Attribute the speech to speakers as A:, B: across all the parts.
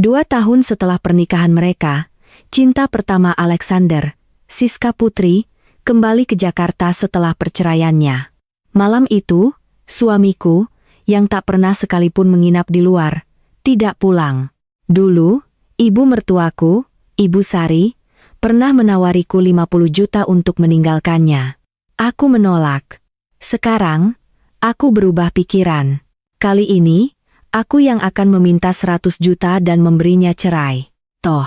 A: 2 tahun setelah pernikahan mereka, cinta pertama Alexander, Siska Putri, kembali ke Jakarta setelah perceraiannya. Malam itu, suamiku, yang tak pernah sekalipun menginap di luar, tidak pulang. Dulu, ibu mertuaku, Ibu Sari, pernah menawariku 50 juta untuk meninggalkannya. Aku menolak. Sekarang, aku berubah pikiran. Kali ini, aku yang akan meminta 100 juta dan memberinya cerai. Toh,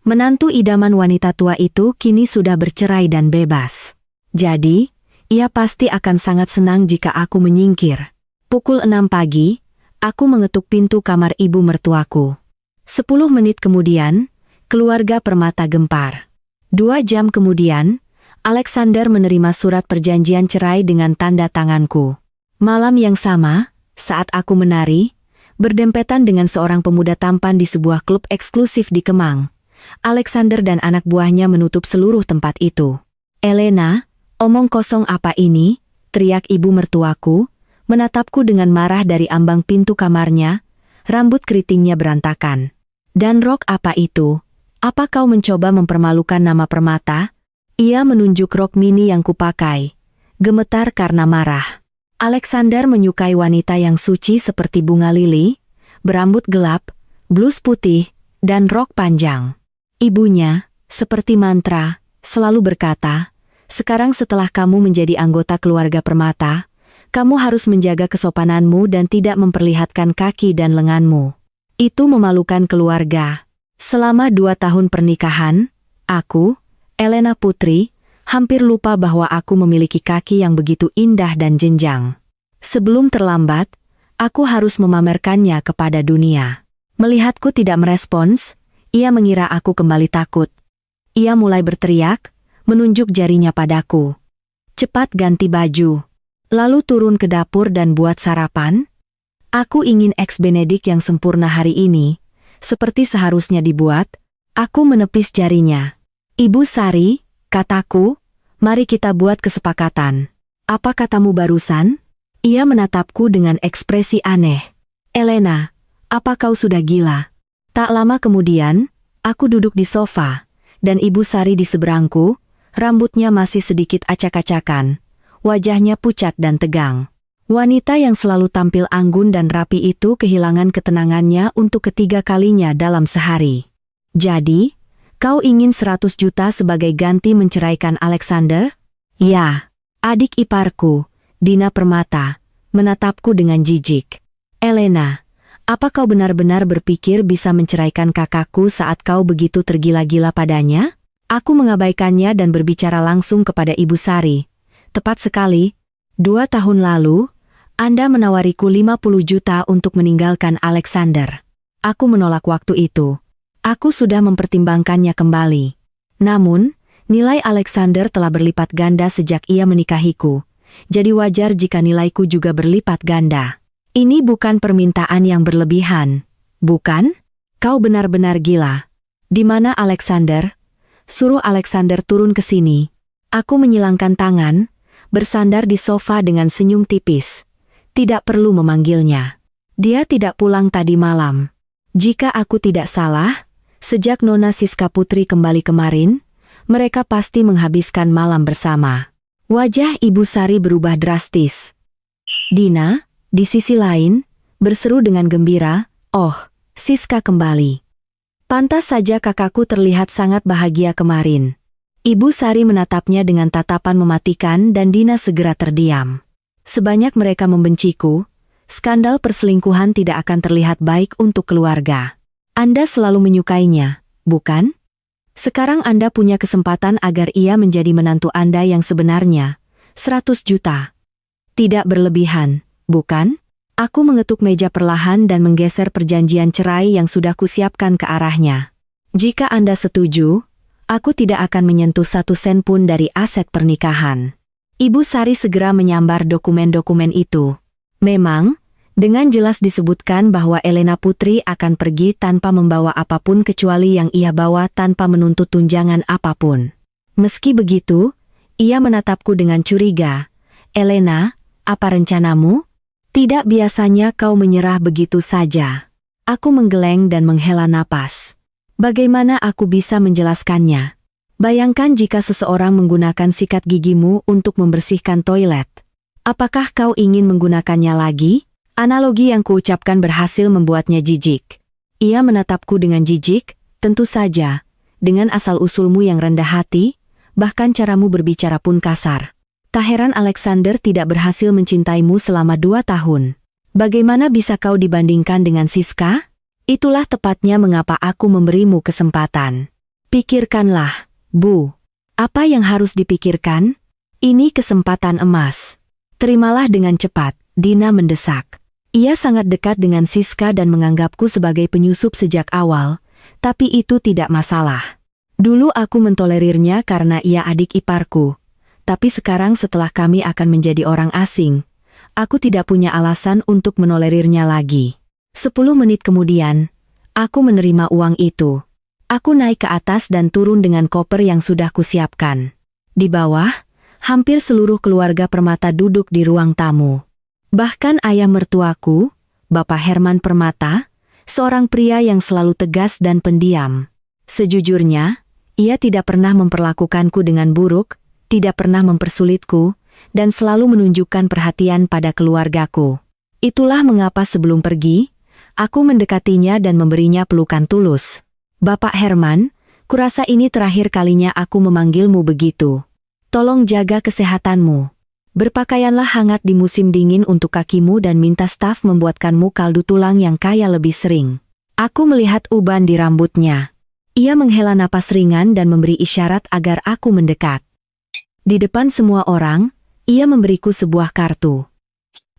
A: menantu idaman wanita tua itu kini sudah bercerai dan bebas. Jadi, ia pasti akan sangat senang jika aku menyingkir. Pukul 6 pagi, aku mengetuk pintu kamar ibu mertuaku. 10 menit kemudian, keluarga Permata gempar. 2 jam kemudian, Alexander menerima surat perjanjian cerai dengan tanda tanganku. Malam yang sama, saat aku menari, berdempetan dengan seorang pemuda tampan di sebuah klub eksklusif di Kemang, Alexander dan anak buahnya menutup seluruh tempat itu. "Elena, omong kosong apa ini?" teriak ibu mertuaku, menatapku dengan marah dari ambang pintu kamarnya, rambut keritingnya berantakan. "Dan rok apa itu? Apa kau mencoba mempermalukan nama Permata?" Ia menunjuk rok mini yang kupakai, gemetar karena marah. Alexander menyukai wanita yang suci seperti bunga lili, berambut gelap, blus putih, dan rok panjang. Ibunya, seperti mantra, selalu berkata, "Sekarang setelah kamu menjadi anggota keluarga Permata, kamu harus menjaga kesopananmu dan tidak memperlihatkan kaki dan lenganmu. Itu memalukan keluarga." Selama 2 tahun pernikahan, aku, Elena Putri, hampir lupa bahwa aku memiliki kaki yang begitu indah dan jenjang. Sebelum terlambat, aku harus memamerkannya kepada dunia. Melihatku tidak merespons, ia mengira aku kembali takut. Ia mulai berteriak, menunjuk jarinya padaku. "Cepat ganti baju. Lalu turun ke dapur dan buat sarapan." Aku ingin eggs Benedict yang sempurna hari ini, seperti seharusnya dibuat. Aku menepis jarinya. "Ibu Sari," kataku, "mari kita buat kesepakatan." "Apa katamu barusan?" Ia menatapku dengan ekspresi aneh. "Elena, apa kau sudah gila?" Tak lama kemudian, aku duduk di sofa, dan Ibu Sari di seberangku, rambutnya masih sedikit acak-acakan, wajahnya pucat dan tegang. Wanita yang selalu tampil anggun dan rapi itu kehilangan ketenangannya untuk ketiga kalinya dalam sehari. "Jadi, kau ingin 100 juta sebagai ganti menceraikan Alexander?" "Ya." Adik iparku, Dina Permata, menatapku dengan jijik. "Elena, apa kau benar-benar berpikir bisa menceraikan kakakku saat kau begitu tergila-gila padanya?" Aku mengabaikannya dan berbicara langsung kepada Ibu Sari. "Tepat sekali. 2 tahun lalu, Anda menawariku 50 juta untuk meninggalkan Alexander. Aku menolak waktu itu. Aku sudah mempertimbangkannya kembali. Namun, nilai Alexander telah berlipat ganda sejak ia menikahiku. Jadi wajar jika nilaiku juga berlipat ganda. Ini bukan permintaan yang berlebihan. Bukan? Kau benar-benar gila. Di mana Alexander? Suruh Alexander turun ke sini." Aku menyilangkan tangan, bersandar di sofa dengan senyum tipis. Tidak perlu memanggilnya. Dia tidak pulang tadi malam. Jika aku tidak salah, sejak Nona Siska Putri kembali kemarin, mereka pasti menghabiskan malam bersama. Wajah Ibu Sari berubah drastis. Dina, di sisi lain, berseru dengan gembira, "Oh, Siska kembali. Pantas saja kakakku terlihat sangat bahagia kemarin." Ibu Sari menatapnya dengan tatapan mematikan dan Dina segera terdiam. Sebanyak mereka membenciku, skandal perselingkuhan tidak akan terlihat baik untuk keluarga. Anda selalu menyukainya, bukan? Sekarang Anda punya kesempatan agar ia menjadi menantu Anda yang sebenarnya. 100 juta. Tidak berlebihan, bukan? Aku mengetuk meja perlahan dan menggeser perjanjian cerai yang sudah kusiapkan ke arahnya. "Jika Anda setuju, aku tidak akan menyentuh 1 sen pun dari aset pernikahan." Ibu Sari segera menyambar dokumen-dokumen itu. Memang, dengan jelas disebutkan bahwa Elena Putri akan pergi tanpa membawa apapun kecuali yang ia bawa tanpa menuntut tunjangan apapun. Meski begitu, ia menatapku dengan curiga. "Elena, apa rencanamu? Tidak biasanya kau menyerah begitu saja." Aku menggeleng dan menghela napas. Bagaimana aku bisa menjelaskannya? Bayangkan jika seseorang menggunakan sikat gigimu untuk membersihkan toilet. Apakah kau ingin menggunakannya lagi? Analogi yang kuucapkan berhasil membuatnya jijik. Ia menatapku dengan jijik, tentu saja. Dengan asal-usulmu yang rendah hati, bahkan caramu berbicara pun kasar. Tak heran Alexander tidak berhasil mencintaimu selama 2 tahun. Bagaimana bisa kau dibandingkan dengan Siska? Itulah tepatnya mengapa aku memberimu kesempatan. Pikirkanlah, Bu. Apa yang harus dipikirkan? Ini kesempatan emas. Terimalah dengan cepat, Dina mendesak. Ia sangat dekat dengan Siska dan menganggapku sebagai penyusup sejak awal, tapi itu tidak masalah. Dulu aku mentolerirnya karena ia adik iparku, tapi sekarang setelah kami akan menjadi orang asing, aku tidak punya alasan untuk menolerirnya lagi. 10 menit kemudian, aku menerima uang itu. Aku naik ke atas dan turun dengan koper yang sudah kusiapkan. Di bawah, hampir seluruh keluarga Permata duduk di ruang tamu. Bahkan ayah mertuaku, Bapak Herman Permata, seorang pria yang selalu tegas dan pendiam. Sejujurnya, ia tidak pernah memperlakukanku dengan buruk, tidak pernah mempersulitku, dan selalu menunjukkan perhatian pada keluargaku. Itulah mengapa sebelum pergi, aku mendekatinya dan memberinya pelukan tulus. Bapak Herman, kurasa ini terakhir kalinya aku memanggilmu begitu. Tolong jaga kesehatanmu. Berpakaianlah hangat di musim dingin untuk kakimu dan minta staf membuatkanmu kaldu tulang yang kaya lebih sering. Aku melihat uban di rambutnya. Ia menghela napas ringan dan memberi isyarat agar aku mendekat. Di depan semua orang, ia memberiku sebuah kartu.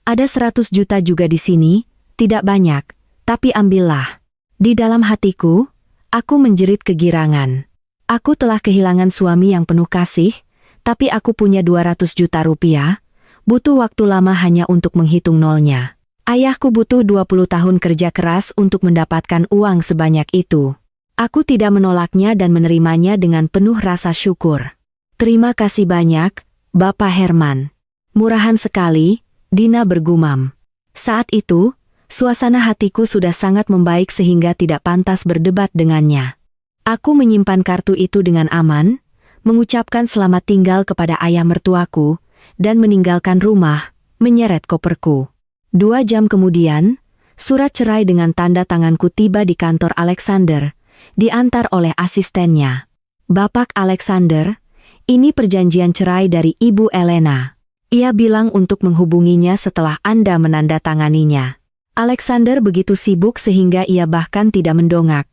A: Ada 100 juta juga di sini, tidak banyak, tapi ambillah. Di dalam hatiku, aku menjerit kegirangan. Aku telah kehilangan suami yang penuh kasih, tapi aku punya 200 juta rupiah, butuh waktu lama hanya untuk menghitung nolnya. Ayahku butuh 20 tahun kerja keras untuk mendapatkan uang sebanyak itu. Aku tidak menolaknya dan menerimanya dengan penuh rasa syukur. Terima kasih banyak, Bapak Herman. Murahan sekali, Dina bergumam. Saat itu, suasana hatiku sudah sangat membaik sehingga tidak pantas berdebat dengannya. Aku menyimpan kartu itu dengan aman, mengucapkan selamat tinggal kepada ayah mertuaku, dan meninggalkan rumah, menyeret koperku. 2 jam kemudian, surat cerai dengan tanda tanganku tiba di kantor Alexander, diantar oleh asistennya. Bapak Alexander, ini perjanjian cerai dari Ibu Elena. Ia bilang untuk menghubunginya setelah Anda menandatanganinya. Alexander begitu sibuk sehingga ia bahkan tidak mendongak.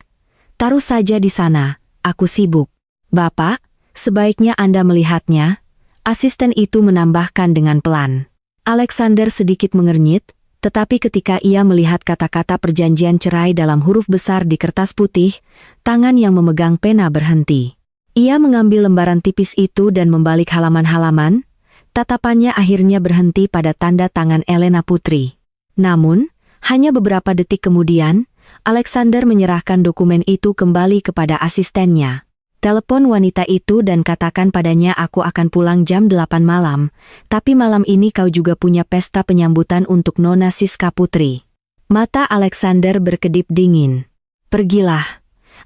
A: Taruh saja di sana, aku sibuk. Bapak, sebaiknya Anda melihatnya, asisten itu menambahkan dengan pelan. Alexander sedikit mengernyit, tetapi ketika ia melihat kata-kata perjanjian cerai dalam huruf besar di kertas putih, tangan yang memegang pena berhenti. Ia mengambil lembaran tipis itu dan membalik halaman-halaman, tatapannya akhirnya berhenti pada tanda tangan Elena Putri. Namun, hanya beberapa detik kemudian, Alexander menyerahkan dokumen itu kembali kepada asistennya. Telepon wanita itu dan katakan padanya aku akan pulang jam 8 malam, tapi malam ini kau juga punya pesta penyambutan untuk Nona Siska Putri. Mata Alexander berkedip dingin. Pergilah.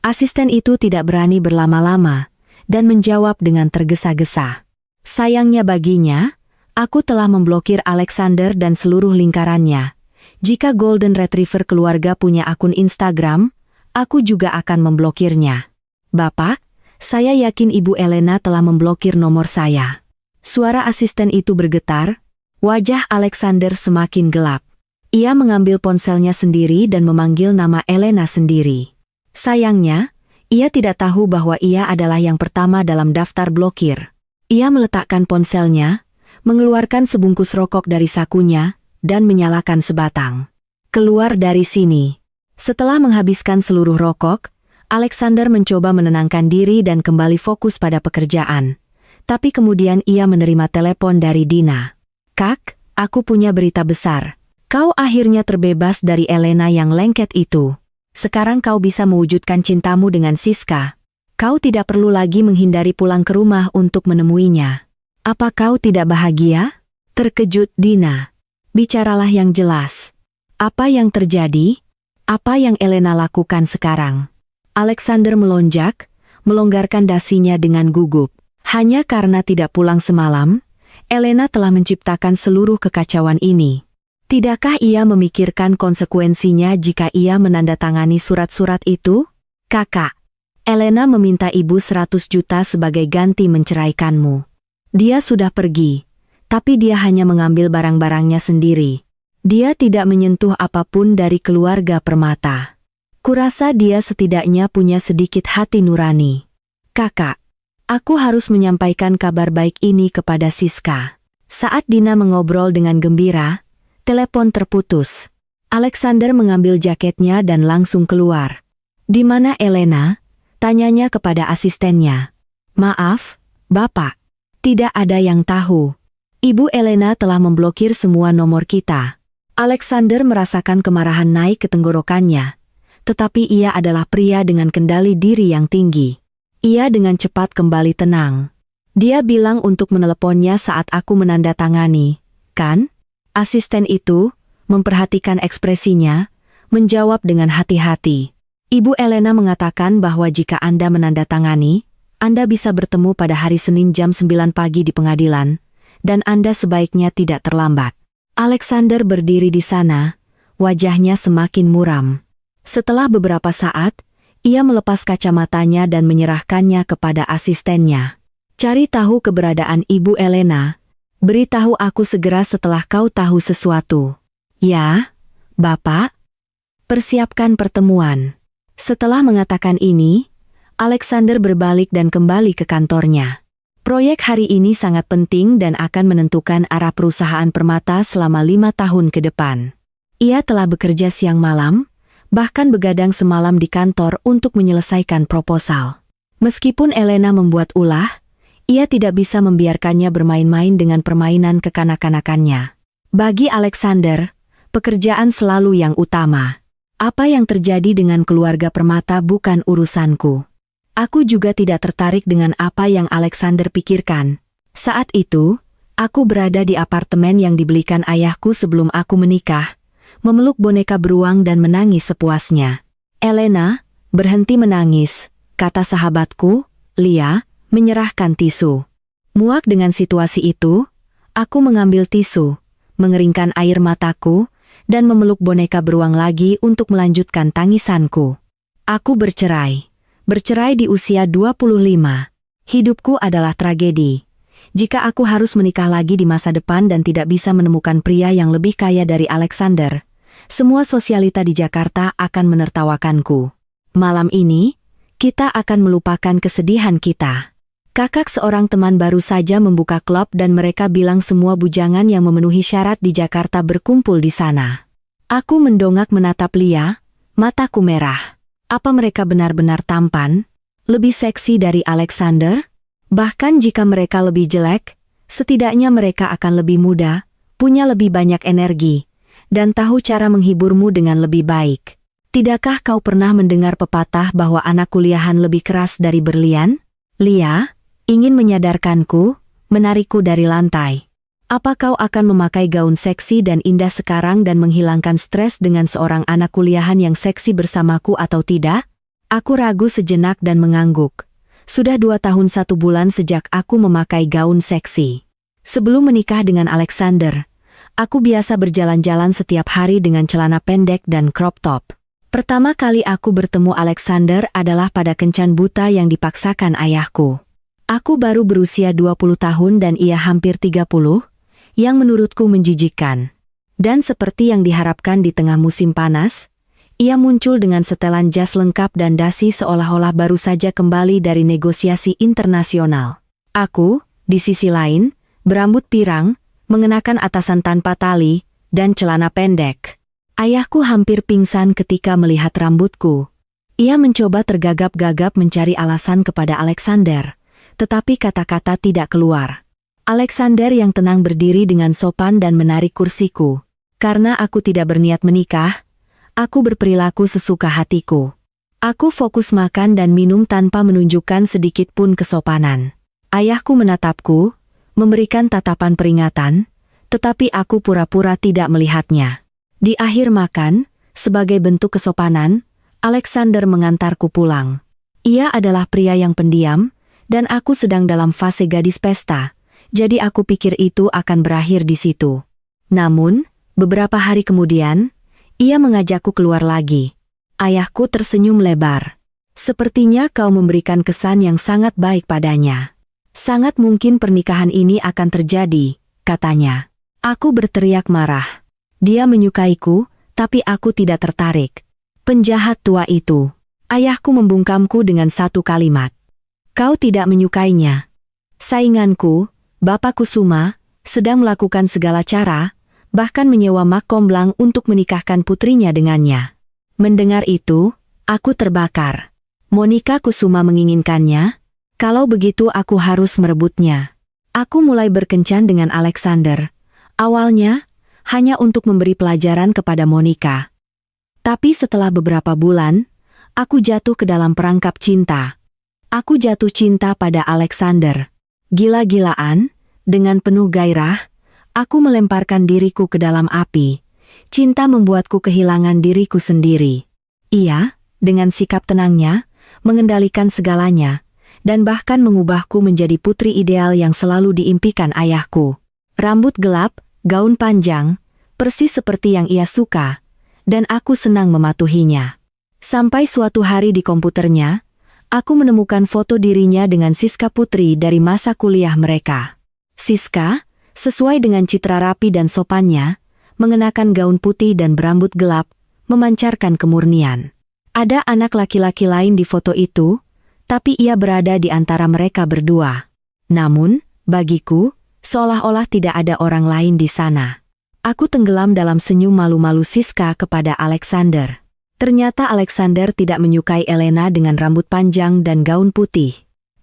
A: Asisten itu tidak berani berlama-lama, dan menjawab dengan tergesa-gesa. Sayangnya baginya, aku telah memblokir Alexander dan seluruh lingkarannya. Jika Golden Retriever keluarga punya akun Instagram, aku juga akan memblokirnya. Bapak, saya yakin Ibu Elena telah memblokir nomor saya. Suara asisten itu bergetar, wajah Alexander semakin gelap. Ia mengambil ponselnya sendiri dan memanggil nama Elena sendiri. Sayangnya, ia tidak tahu bahwa ia adalah yang pertama dalam daftar blokir. Ia meletakkan ponselnya, mengeluarkan sebungkus rokok dari sakunya, dan menyalakan sebatang. Keluar dari sini. Setelah menghabiskan seluruh rokok, Alexander mencoba menenangkan diri dan kembali fokus pada pekerjaan. Tapi kemudian ia menerima telepon dari Dina. Kak, aku punya berita besar. Kau akhirnya terbebas dari Elena yang lengket itu. Sekarang kau bisa mewujudkan cintamu dengan Siska. Kau tidak perlu lagi menghindari pulang ke rumah untuk menemuinya. Apa kau tidak bahagia? Terkejut Dina. Bicaralah yang jelas. Apa yang terjadi? Apa yang Elena lakukan sekarang? Alexander melonjak, melonggarkan dasinya dengan gugup. Hanya karena tidak pulang semalam, Elena telah menciptakan seluruh kekacauan ini. Tidakkah ia memikirkan konsekuensinya jika ia menandatangani surat-surat itu? Kakak, Elena meminta ibu 100 juta sebagai ganti menceraikanmu. Dia sudah pergi, tapi dia hanya mengambil barang-barangnya sendiri. Dia tidak menyentuh apapun dari keluarga Permata. Kurasa dia setidaknya punya sedikit hati nurani. Kakak, aku harus menyampaikan kabar baik ini kepada Siska. Saat Dina mengobrol dengan gembira, telepon terputus. Alexander mengambil jaketnya dan langsung keluar. "Di mana Elena?" tanyanya kepada asistennya. "Maaf, Bapak. Tidak ada yang tahu. Ibu Elena telah memblokir semua nomor kita." Alexander merasakan kemarahan naik ke tenggorokannya. Tetapi ia adalah pria dengan kendali diri yang tinggi. Ia dengan cepat kembali tenang. Dia bilang untuk meneleponnya saat aku menandatangani, kan? Asisten itu, memperhatikan ekspresinya, menjawab dengan hati-hati. Ibu Elena mengatakan bahwa jika Anda menandatangani, Anda bisa bertemu pada hari Senin jam 9 pagi di pengadilan, dan Anda sebaiknya tidak terlambat. Alexander berdiri di sana, wajahnya semakin muram. Setelah beberapa saat, ia melepas kacamatanya dan menyerahkannya kepada asistennya. "Cari tahu keberadaan Ibu Elena. Beritahu aku segera setelah kau tahu sesuatu." "Ya, Bapak." "Persiapkan pertemuan." Setelah mengatakan ini, Alexander berbalik dan kembali ke kantornya. Proyek hari ini sangat penting dan akan menentukan arah perusahaan Permata selama 5 tahun ke depan. Ia telah bekerja siang malam, bahkan begadang semalam di kantor untuk menyelesaikan proposal. Meskipun Elena membuat ulah, ia tidak bisa membiarkannya bermain-main dengan permainan kekanak-kanakannya. Bagi Alexander, pekerjaan selalu yang utama. Apa yang terjadi dengan keluarga Permata bukan urusanku. Aku juga tidak tertarik dengan apa yang Alexander pikirkan. Saat itu, aku berada di apartemen yang dibelikan ayahku sebelum aku menikah, memeluk boneka beruang dan menangis sepuasnya. "Elena, berhenti menangis," kata sahabatku, Lia, menyerahkan tisu. Muak dengan situasi itu, aku mengambil tisu, mengeringkan air mataku, dan memeluk boneka beruang lagi untuk melanjutkan tangisanku. Aku bercerai. Bercerai di usia 25. Hidupku adalah tragedi. Jika aku harus menikah lagi di masa depan dan tidak bisa menemukan pria yang lebih kaya dari Alexander, semua sosialita di Jakarta akan menertawakanku. Malam ini, kita akan melupakan kesedihan kita. Kakak seorang teman baru saja membuka klub dan mereka bilang semua bujangan yang memenuhi syarat di Jakarta berkumpul di sana. Aku mendongak menatap Lia, mataku merah. Apa mereka benar-benar tampan? Lebih seksi dari Alexander? Bahkan jika mereka lebih jelek, setidaknya mereka akan lebih muda, punya lebih banyak energi, dan tahu cara menghiburmu dengan lebih baik. Tidakkah kau pernah mendengar pepatah bahwa anak kuliahan lebih keras dari berlian? Lia, ingin menyadarkanku, menarikku dari lantai. Apa kau akan memakai gaun seksi dan indah sekarang dan menghilangkan stres dengan seorang anak kuliahan yang seksi bersamaku atau tidak? Aku ragu sejenak dan mengangguk. Sudah 2 tahun 1 bulan sejak aku memakai gaun seksi. Sebelum menikah dengan Alexander, aku biasa berjalan-jalan setiap hari dengan celana pendek dan crop top. Pertama kali aku bertemu Alexander adalah pada kencan buta yang dipaksakan ayahku. Aku baru berusia 20 tahun dan ia hampir 30, yang menurutku menjijikkan. Dan seperti yang diharapkan di tengah musim panas, ia muncul dengan setelan jas lengkap dan dasi seolah-olah baru saja kembali dari negosiasi internasional. Aku, di sisi lain, berambut pirang, mengenakan atasan tanpa tali, dan celana pendek. Ayahku hampir pingsan ketika melihat rambutku. Ia mencoba tergagap-gagap mencari alasan kepada Alexander, tetapi kata-kata tidak keluar. Alexander yang tenang berdiri dengan sopan dan menarik kursiku. Karena aku tidak berniat menikah, aku berperilaku sesuka hatiku. Aku fokus makan dan minum tanpa menunjukkan sedikit pun kesopanan. Ayahku menatapku, memberikan tatapan peringatan, tetapi aku pura-pura tidak melihatnya. Di akhir makan, sebagai bentuk kesopanan, Alexander mengantarku pulang. Ia adalah pria yang pendiam, dan aku sedang dalam fase gadis pesta, jadi aku pikir itu akan berakhir di situ. Namun, beberapa hari kemudian, ia mengajakku keluar lagi. Ayahku tersenyum lebar. Sepertinya kau memberikan kesan yang sangat baik padanya. Sangat mungkin pernikahan ini akan terjadi, katanya. Aku berteriak marah. Dia menyukaiku, tapi aku tidak tertarik. Penjahat tua itu. Ayahku membungkamku dengan satu kalimat. Kau tidak menyukainya. Sainganku, Bapak Kusuma, sedang melakukan segala cara, bahkan menyewa Mak Komblang untuk menikahkan putrinya dengannya. Mendengar itu, aku terbakar. Monica Kusuma menginginkannya? Kalau begitu aku harus merebutnya. Aku mulai berkencan dengan Alexander. Awalnya, hanya untuk memberi pelajaran kepada Monica. Tapi setelah beberapa bulan, aku jatuh ke dalam perangkap cinta. Aku jatuh cinta pada Alexander. Gila-gilaan, dengan penuh gairah, aku melemparkan diriku ke dalam api. Cinta membuatku kehilangan diriku sendiri. Ia, dengan sikap tenangnya, mengendalikan segalanya, dan bahkan mengubahku menjadi putri ideal yang selalu diimpikan ayahku. Rambut gelap, gaun panjang, persis seperti yang ia suka, dan aku senang mematuhinya. Sampai suatu hari di komputernya, aku menemukan foto dirinya dengan Siska Putri dari masa kuliah mereka. Siska, sesuai dengan citra rapi dan sopannya, mengenakan gaun putih dan berambut gelap, memancarkan kemurnian. Ada anak laki-laki lain di foto itu, tapi ia berada di antara mereka berdua. Namun, bagiku, seolah-olah tidak ada orang lain di sana. Aku tenggelam dalam senyum malu-malu Siska kepada Alexander. Ternyata Alexander tidak menyukai Elena dengan rambut panjang dan gaun putih.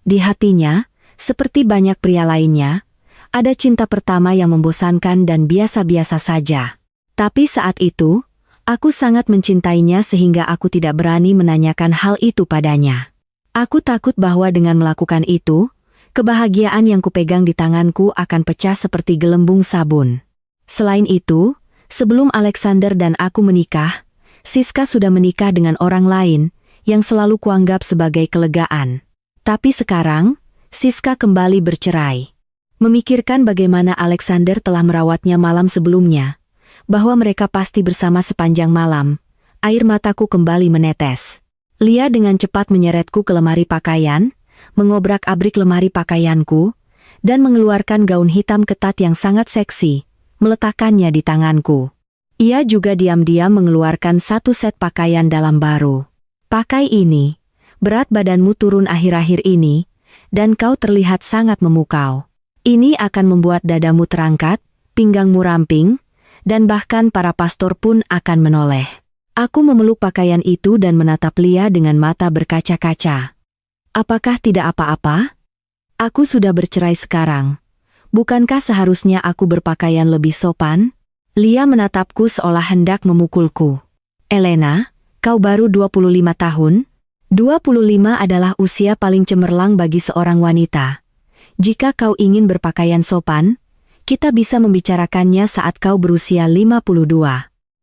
A: Di hatinya, seperti banyak pria lainnya, ada cinta pertama yang membosankan dan biasa-biasa saja. Tapi saat itu, aku sangat mencintainya sehingga aku tidak berani menanyakan hal itu padanya. Aku takut bahwa dengan melakukan itu, kebahagiaan yang kupegang di tanganku akan pecah seperti gelembung sabun. Selain itu, sebelum Alexander dan aku menikah, Siska sudah menikah dengan orang lain, yang selalu kuanggap sebagai kelegaan. Tapi sekarang, Siska kembali bercerai. Memikirkan bagaimana Alexander telah merawatnya malam sebelumnya, bahwa mereka pasti bersama sepanjang malam, air mataku kembali menetes. Lia dengan cepat menyeretku ke lemari pakaian, mengobrak-abrik lemari pakaianku, dan mengeluarkan gaun hitam ketat yang sangat seksi, meletakkannya di tanganku. Ia juga diam-diam mengeluarkan satu set pakaian dalam baru. Pakai ini, berat badanmu turun akhir-akhir ini, dan kau terlihat sangat memukau. Ini akan membuat dadamu terangkat, pinggangmu ramping, dan bahkan para pastor pun akan menoleh. Aku memeluk pakaian itu dan menatap Lia dengan mata berkaca-kaca. Apakah tidak apa-apa? Aku sudah bercerai sekarang. Bukankah seharusnya aku berpakaian lebih sopan? Lia menatapku seolah hendak memukulku. Elena, kau baru 25 tahun? 25 adalah usia paling cemerlang bagi seorang wanita. Jika kau ingin berpakaian sopan, kita bisa membicarakannya saat kau berusia 52.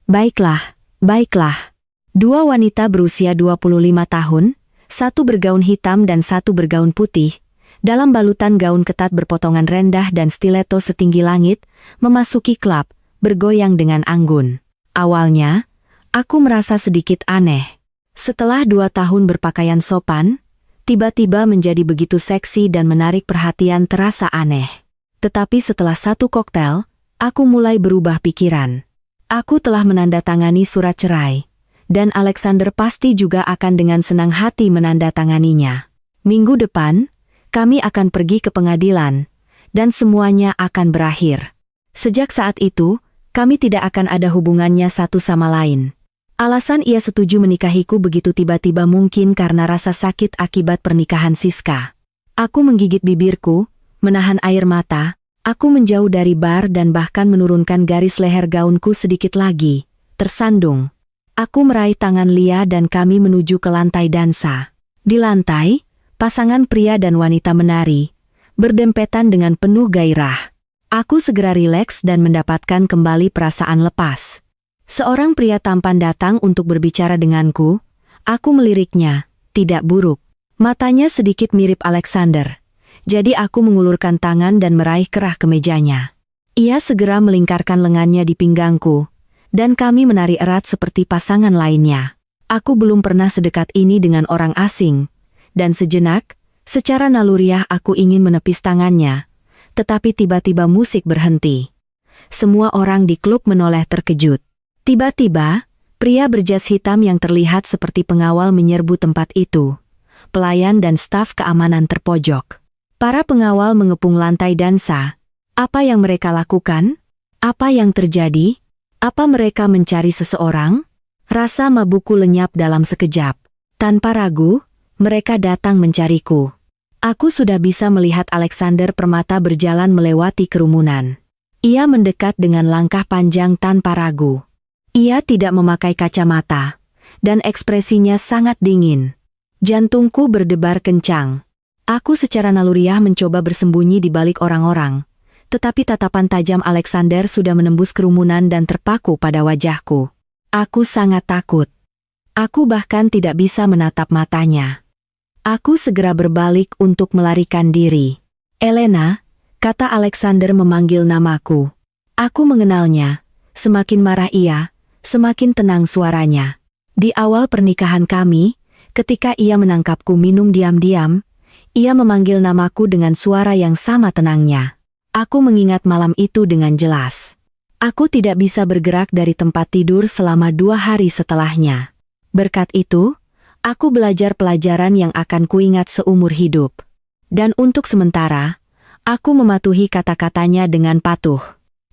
A: Baiklah, baiklah. Dua wanita berusia 25 tahun, satu bergaun hitam dan satu bergaun putih, dalam balutan gaun ketat berpotongan rendah dan stiletto setinggi langit, memasuki klub, bergoyang dengan anggun. Awalnya, aku merasa sedikit aneh. Setelah 2 tahun berpakaian sopan, tiba-tiba menjadi begitu seksi dan menarik perhatian terasa aneh. Tetapi setelah 1 koktail, aku mulai berubah pikiran. Aku telah menandatangani surat cerai, dan Alexander pasti juga akan dengan senang hati menandatanganinya. Minggu depan, kami akan pergi ke pengadilan, dan semuanya akan berakhir. Sejak saat itu, kami tidak akan ada hubungannya satu sama lain. Alasan ia setuju menikahiku begitu tiba-tiba mungkin karena rasa sakit akibat pernikahan Siska. Aku menggigit bibirku, menahan air mata, aku menjauh dari bar dan bahkan menurunkan garis leher gaunku sedikit lagi, tersandung. Aku meraih tangan Lia dan kami menuju ke lantai dansa. Di lantai, pasangan pria dan wanita menari, berdempetan dengan penuh gairah. Aku segera rileks dan mendapatkan kembali perasaan lepas. Seorang pria tampan datang untuk berbicara denganku. Aku meliriknya, tidak buruk. Matanya sedikit mirip Alexander. Jadi aku mengulurkan tangan dan meraih kerah kemejanya. Ia segera melingkarkan lengannya di pinggangku, dan kami menari erat seperti pasangan lainnya. Aku belum pernah sedekat ini dengan orang asing, dan sejenak, secara naluriah aku ingin menepis tangannya, tetapi tiba-tiba musik berhenti. Semua orang di klub menoleh terkejut. Tiba-tiba, pria berjas hitam yang terlihat seperti pengawal menyerbu tempat itu. Pelayan dan staf keamanan terpojok. Para pengawal mengepung lantai dansa. Apa yang mereka lakukan? Apa yang terjadi? Apa mereka mencari seseorang? Rasa mabukku lenyap dalam sekejap. Tanpa ragu, mereka datang mencariku. Aku sudah bisa melihat Alexander Permata berjalan melewati kerumunan. Ia mendekat dengan langkah panjang tanpa ragu. Ia tidak memakai kacamata, dan ekspresinya sangat dingin. Jantungku berdebar kencang. Aku secara naluriah mencoba bersembunyi di balik orang-orang, tetapi tatapan tajam Alexander sudah menembus kerumunan dan terpaku pada wajahku. Aku sangat takut. Aku bahkan tidak bisa menatap matanya. Aku segera berbalik untuk melarikan diri. Elena, kata Alexander memanggil namaku. Aku mengenalnya. Semakin marah ia, semakin tenang suaranya. Di awal pernikahan kami, ketika ia menangkapku minum diam-diam, ia memanggil namaku dengan suara yang sama tenangnya. Aku mengingat malam itu dengan jelas. Aku tidak bisa bergerak dari tempat tidur selama 2 hari setelahnya. Berkat itu, aku belajar pelajaran yang akan kuingat seumur hidup. Dan untuk sementara, aku mematuhi kata-katanya dengan patuh.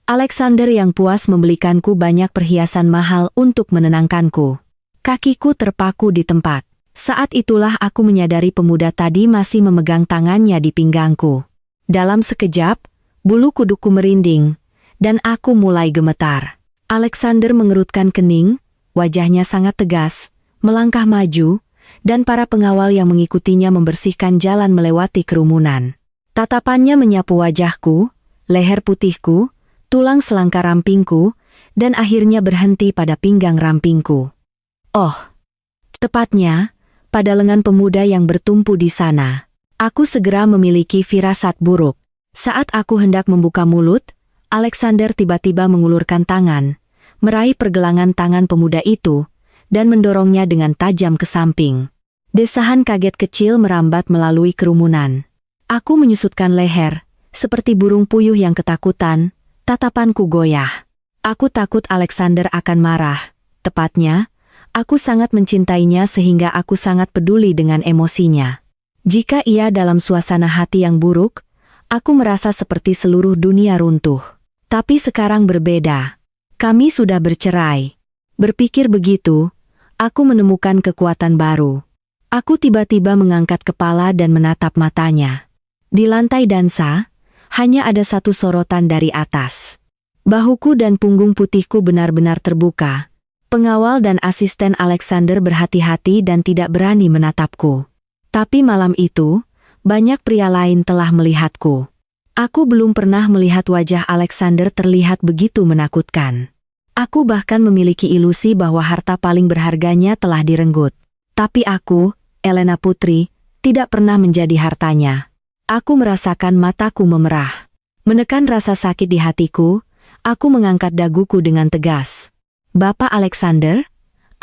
A: Alexander yang puas membelikanku banyak perhiasan mahal untuk menenangkanku. Kakiku terpaku di tempat. Saat itulah aku menyadari pemuda tadi masih memegang tangannya di pinggangku. Dalam sekejap, bulu kuduku merinding, dan aku mulai gemetar. Alexander mengerutkan kening, wajahnya sangat tegas, melangkah maju, dan para pengawal yang mengikutinya membersihkan jalan melewati kerumunan. Tatapannya menyapu wajahku, leher putihku, tulang selangkar rampingku, dan akhirnya berhenti pada pinggang rampingku. Oh, tepatnya, pada lengan pemuda yang bertumpu di sana. Aku segera memiliki firasat buruk. Saat aku hendak membuka mulut, Alexander tiba-tiba mengulurkan tangan, meraih pergelangan tangan pemuda itu, dan mendorongnya dengan tajam ke samping. Desahan kaget kecil merambat melalui kerumunan. Aku menyusutkan leher, seperti burung puyuh yang ketakutan. Tatapanku goyah. Aku takut Alexander akan marah. Tepatnya, aku sangat mencintainya sehingga aku sangat peduli dengan emosinya. Jika ia dalam suasana hati yang buruk, aku merasa seperti seluruh dunia runtuh. Tapi sekarang berbeda. Kami sudah bercerai. Berpikir begitu, aku menemukan kekuatan baru. Aku tiba-tiba mengangkat kepala dan menatap matanya. Di lantai dansa, hanya ada satu sorotan dari atas. Bahuku dan punggung putihku benar-benar terbuka. Pengawal dan asisten Alexander berhati-hati dan tidak berani menatapku. Tapi malam itu, banyak pria lain telah melihatku. Aku belum pernah melihat wajah Alexander terlihat begitu menakutkan. Aku bahkan memiliki ilusi bahwa harta paling berharganya telah direnggut. Tapi aku, Elena Putri, tidak pernah menjadi hartanya. Aku merasakan mataku memerah. Menekan rasa sakit di hatiku, aku mengangkat daguku dengan tegas. Bapak Alexander,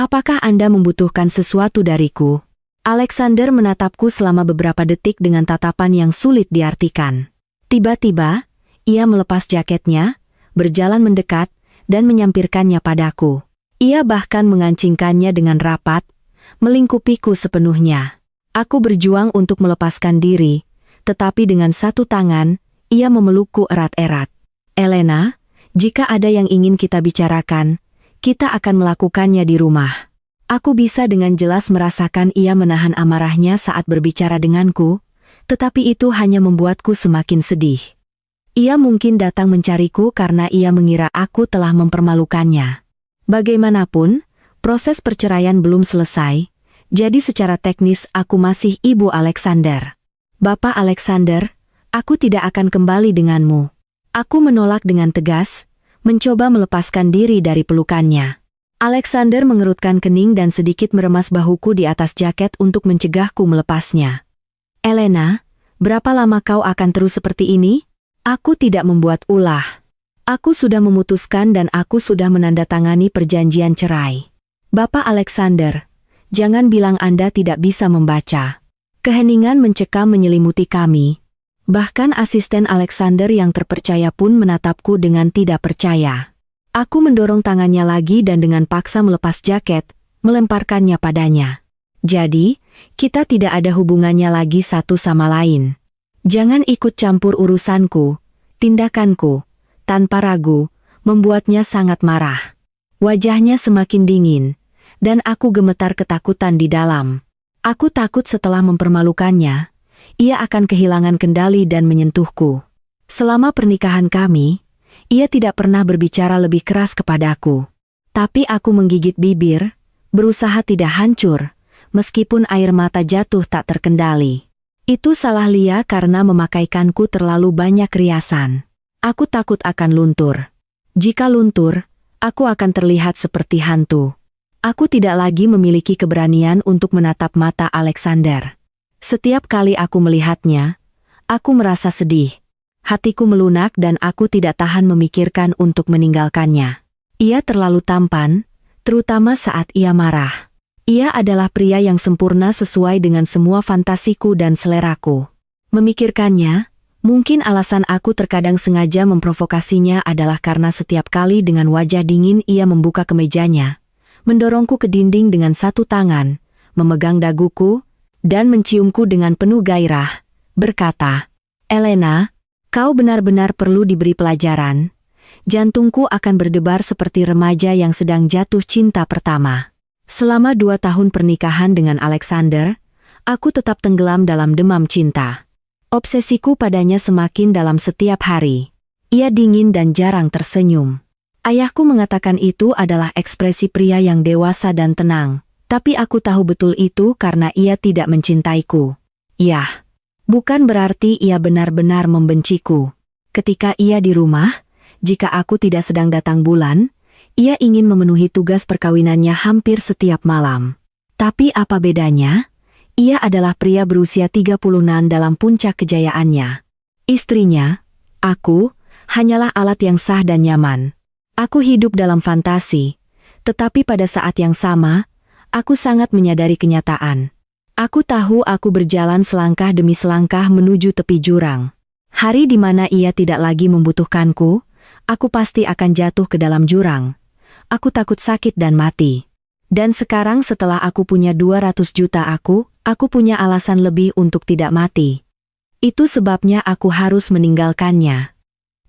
A: apakah Anda membutuhkan sesuatu dariku? Alexander menatapku selama beberapa detik dengan tatapan yang sulit diartikan. Tiba-tiba, ia melepas jaketnya, berjalan mendekat, dan menyampirkannya padaku. Ia bahkan mengancingkannya dengan rapat, melingkupiku sepenuhnya. Aku berjuang untuk melepaskan diri, tetapi dengan satu tangan, ia memelukku erat-erat. Elena, jika ada yang ingin kita bicarakan, kita akan melakukannya di rumah. Aku bisa dengan jelas merasakan ia menahan amarahnya saat berbicara denganku, tetapi itu hanya membuatku semakin sedih. Ia mungkin datang mencariku karena ia mengira aku telah mempermalukannya. Bagaimanapun, proses perceraian belum selesai, jadi secara teknis aku masih ibu Alexander. Bapak Alexander, aku tidak akan kembali denganmu. Aku menolak dengan tegas, mencoba melepaskan diri dari pelukannya. Alexander mengerutkan kening dan sedikit meremas bahuku di atas jaket untuk mencegahku melepasnya. Elena, berapa lama kau akan terus seperti ini? Aku tidak membuat ulah. Aku sudah memutuskan dan aku sudah menandatangani perjanjian cerai. Bapak Alexander, jangan bilang Anda tidak bisa membaca. Keheningan mencekam menyelimuti kami. Bahkan asisten Alexander yang terpercaya pun menatapku dengan tidak percaya. Aku mendorong tangannya lagi dan dengan paksa melepas jaket, melemparkannya padanya. Jadi, kita tidak ada hubungannya lagi satu sama lain. Jangan ikut campur urusanku. Tindakanku, tanpa ragu, membuatnya sangat marah. Wajahnya semakin dingin, dan aku gemetar ketakutan di dalam. Aku takut setelah mempermalukannya, ia akan kehilangan kendali dan menyentuhku. Selama pernikahan kami, ia tidak pernah berbicara lebih keras kepadaku. Tapi aku menggigit bibir, berusaha tidak hancur, meskipun air mata jatuh tak terkendali. Itu salah Lia karena memakaikanku terlalu banyak riasan. Aku takut akan luntur. Jika luntur, aku akan terlihat seperti hantu. Aku tidak lagi memiliki keberanian untuk menatap mata Alexander. Setiap kali aku melihatnya, aku merasa sedih. Hatiku melunak dan aku tidak tahan memikirkan untuk meninggalkannya. Ia terlalu tampan, terutama saat ia marah. Ia adalah pria yang sempurna sesuai dengan semua fantasiku dan seleraku. Memikirkannya, mungkin alasan aku terkadang sengaja memprovokasinya adalah karena setiap kali dengan wajah dingin ia membuka kemejanya, mendorongku ke dinding dengan satu tangan, memegang daguku, dan menciumku dengan penuh gairah, berkata, "Elena, kau benar-benar perlu diberi pelajaran." Jantungku akan berdebar seperti remaja yang sedang jatuh cinta pertama. Selama 2 tahun pernikahan dengan Alexander, aku tetap tenggelam dalam demam cinta. Obsesiku padanya semakin dalam setiap hari. Ia dingin dan jarang tersenyum. Ayahku mengatakan itu adalah ekspresi pria yang dewasa dan tenang, tapi aku tahu betul itu karena ia tidak mencintaiku. Yah, bukan berarti ia benar-benar membenciku. Ketika ia di rumah, jika aku tidak sedang datang bulan, ia ingin memenuhi tugas perkawinannya hampir setiap malam. Tapi apa bedanya? Ia adalah pria berusia 30-an dalam puncak kejayaannya. Istrinya, aku, hanyalah alat yang sah dan nyaman. Aku hidup dalam fantasi, tetapi pada saat yang sama, aku sangat menyadari kenyataan. Aku tahu aku berjalan selangkah demi selangkah menuju tepi jurang. Hari di mana ia tidak lagi membutuhkanku, aku pasti akan jatuh ke dalam jurang. Aku takut sakit dan mati. Dan sekarang setelah aku punya 200 juta aku punya alasan lebih untuk tidak mati. Itu sebabnya aku harus meninggalkannya.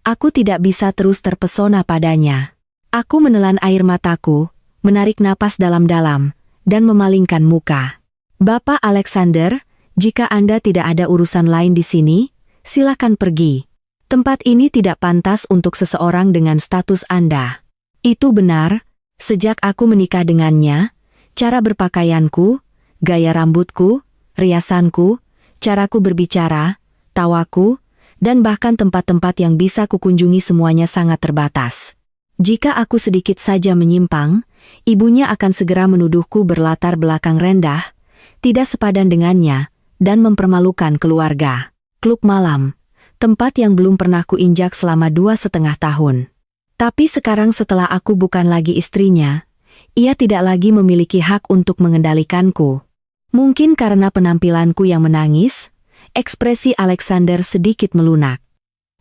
A: Aku tidak bisa terus terpesona padanya. Aku menelan air mataku, menarik napas dalam-dalam, dan memalingkan muka. Bapak Alexander, jika Anda tidak ada urusan lain di sini, silakan pergi. Tempat ini tidak pantas untuk seseorang dengan status Anda. Itu benar, sejak aku menikah dengannya, cara berpakaianku, gaya rambutku, riasanku, caraku berbicara, tawaku, dan bahkan tempat-tempat yang bisa kukunjungi semuanya sangat terbatas. Jika aku sedikit saja menyimpang, ibunya akan segera menuduhku berlatar belakang rendah, tidak sepadan dengannya, dan mempermalukan keluarga. Klub malam, tempat yang belum pernah kuinjak selama 2,5 tahun. Tapi sekarang setelah aku bukan lagi istrinya, ia tidak lagi memiliki hak untuk mengendalikanku. Mungkin karena penampilanku yang menangis, ekspresi Alexander sedikit melunak.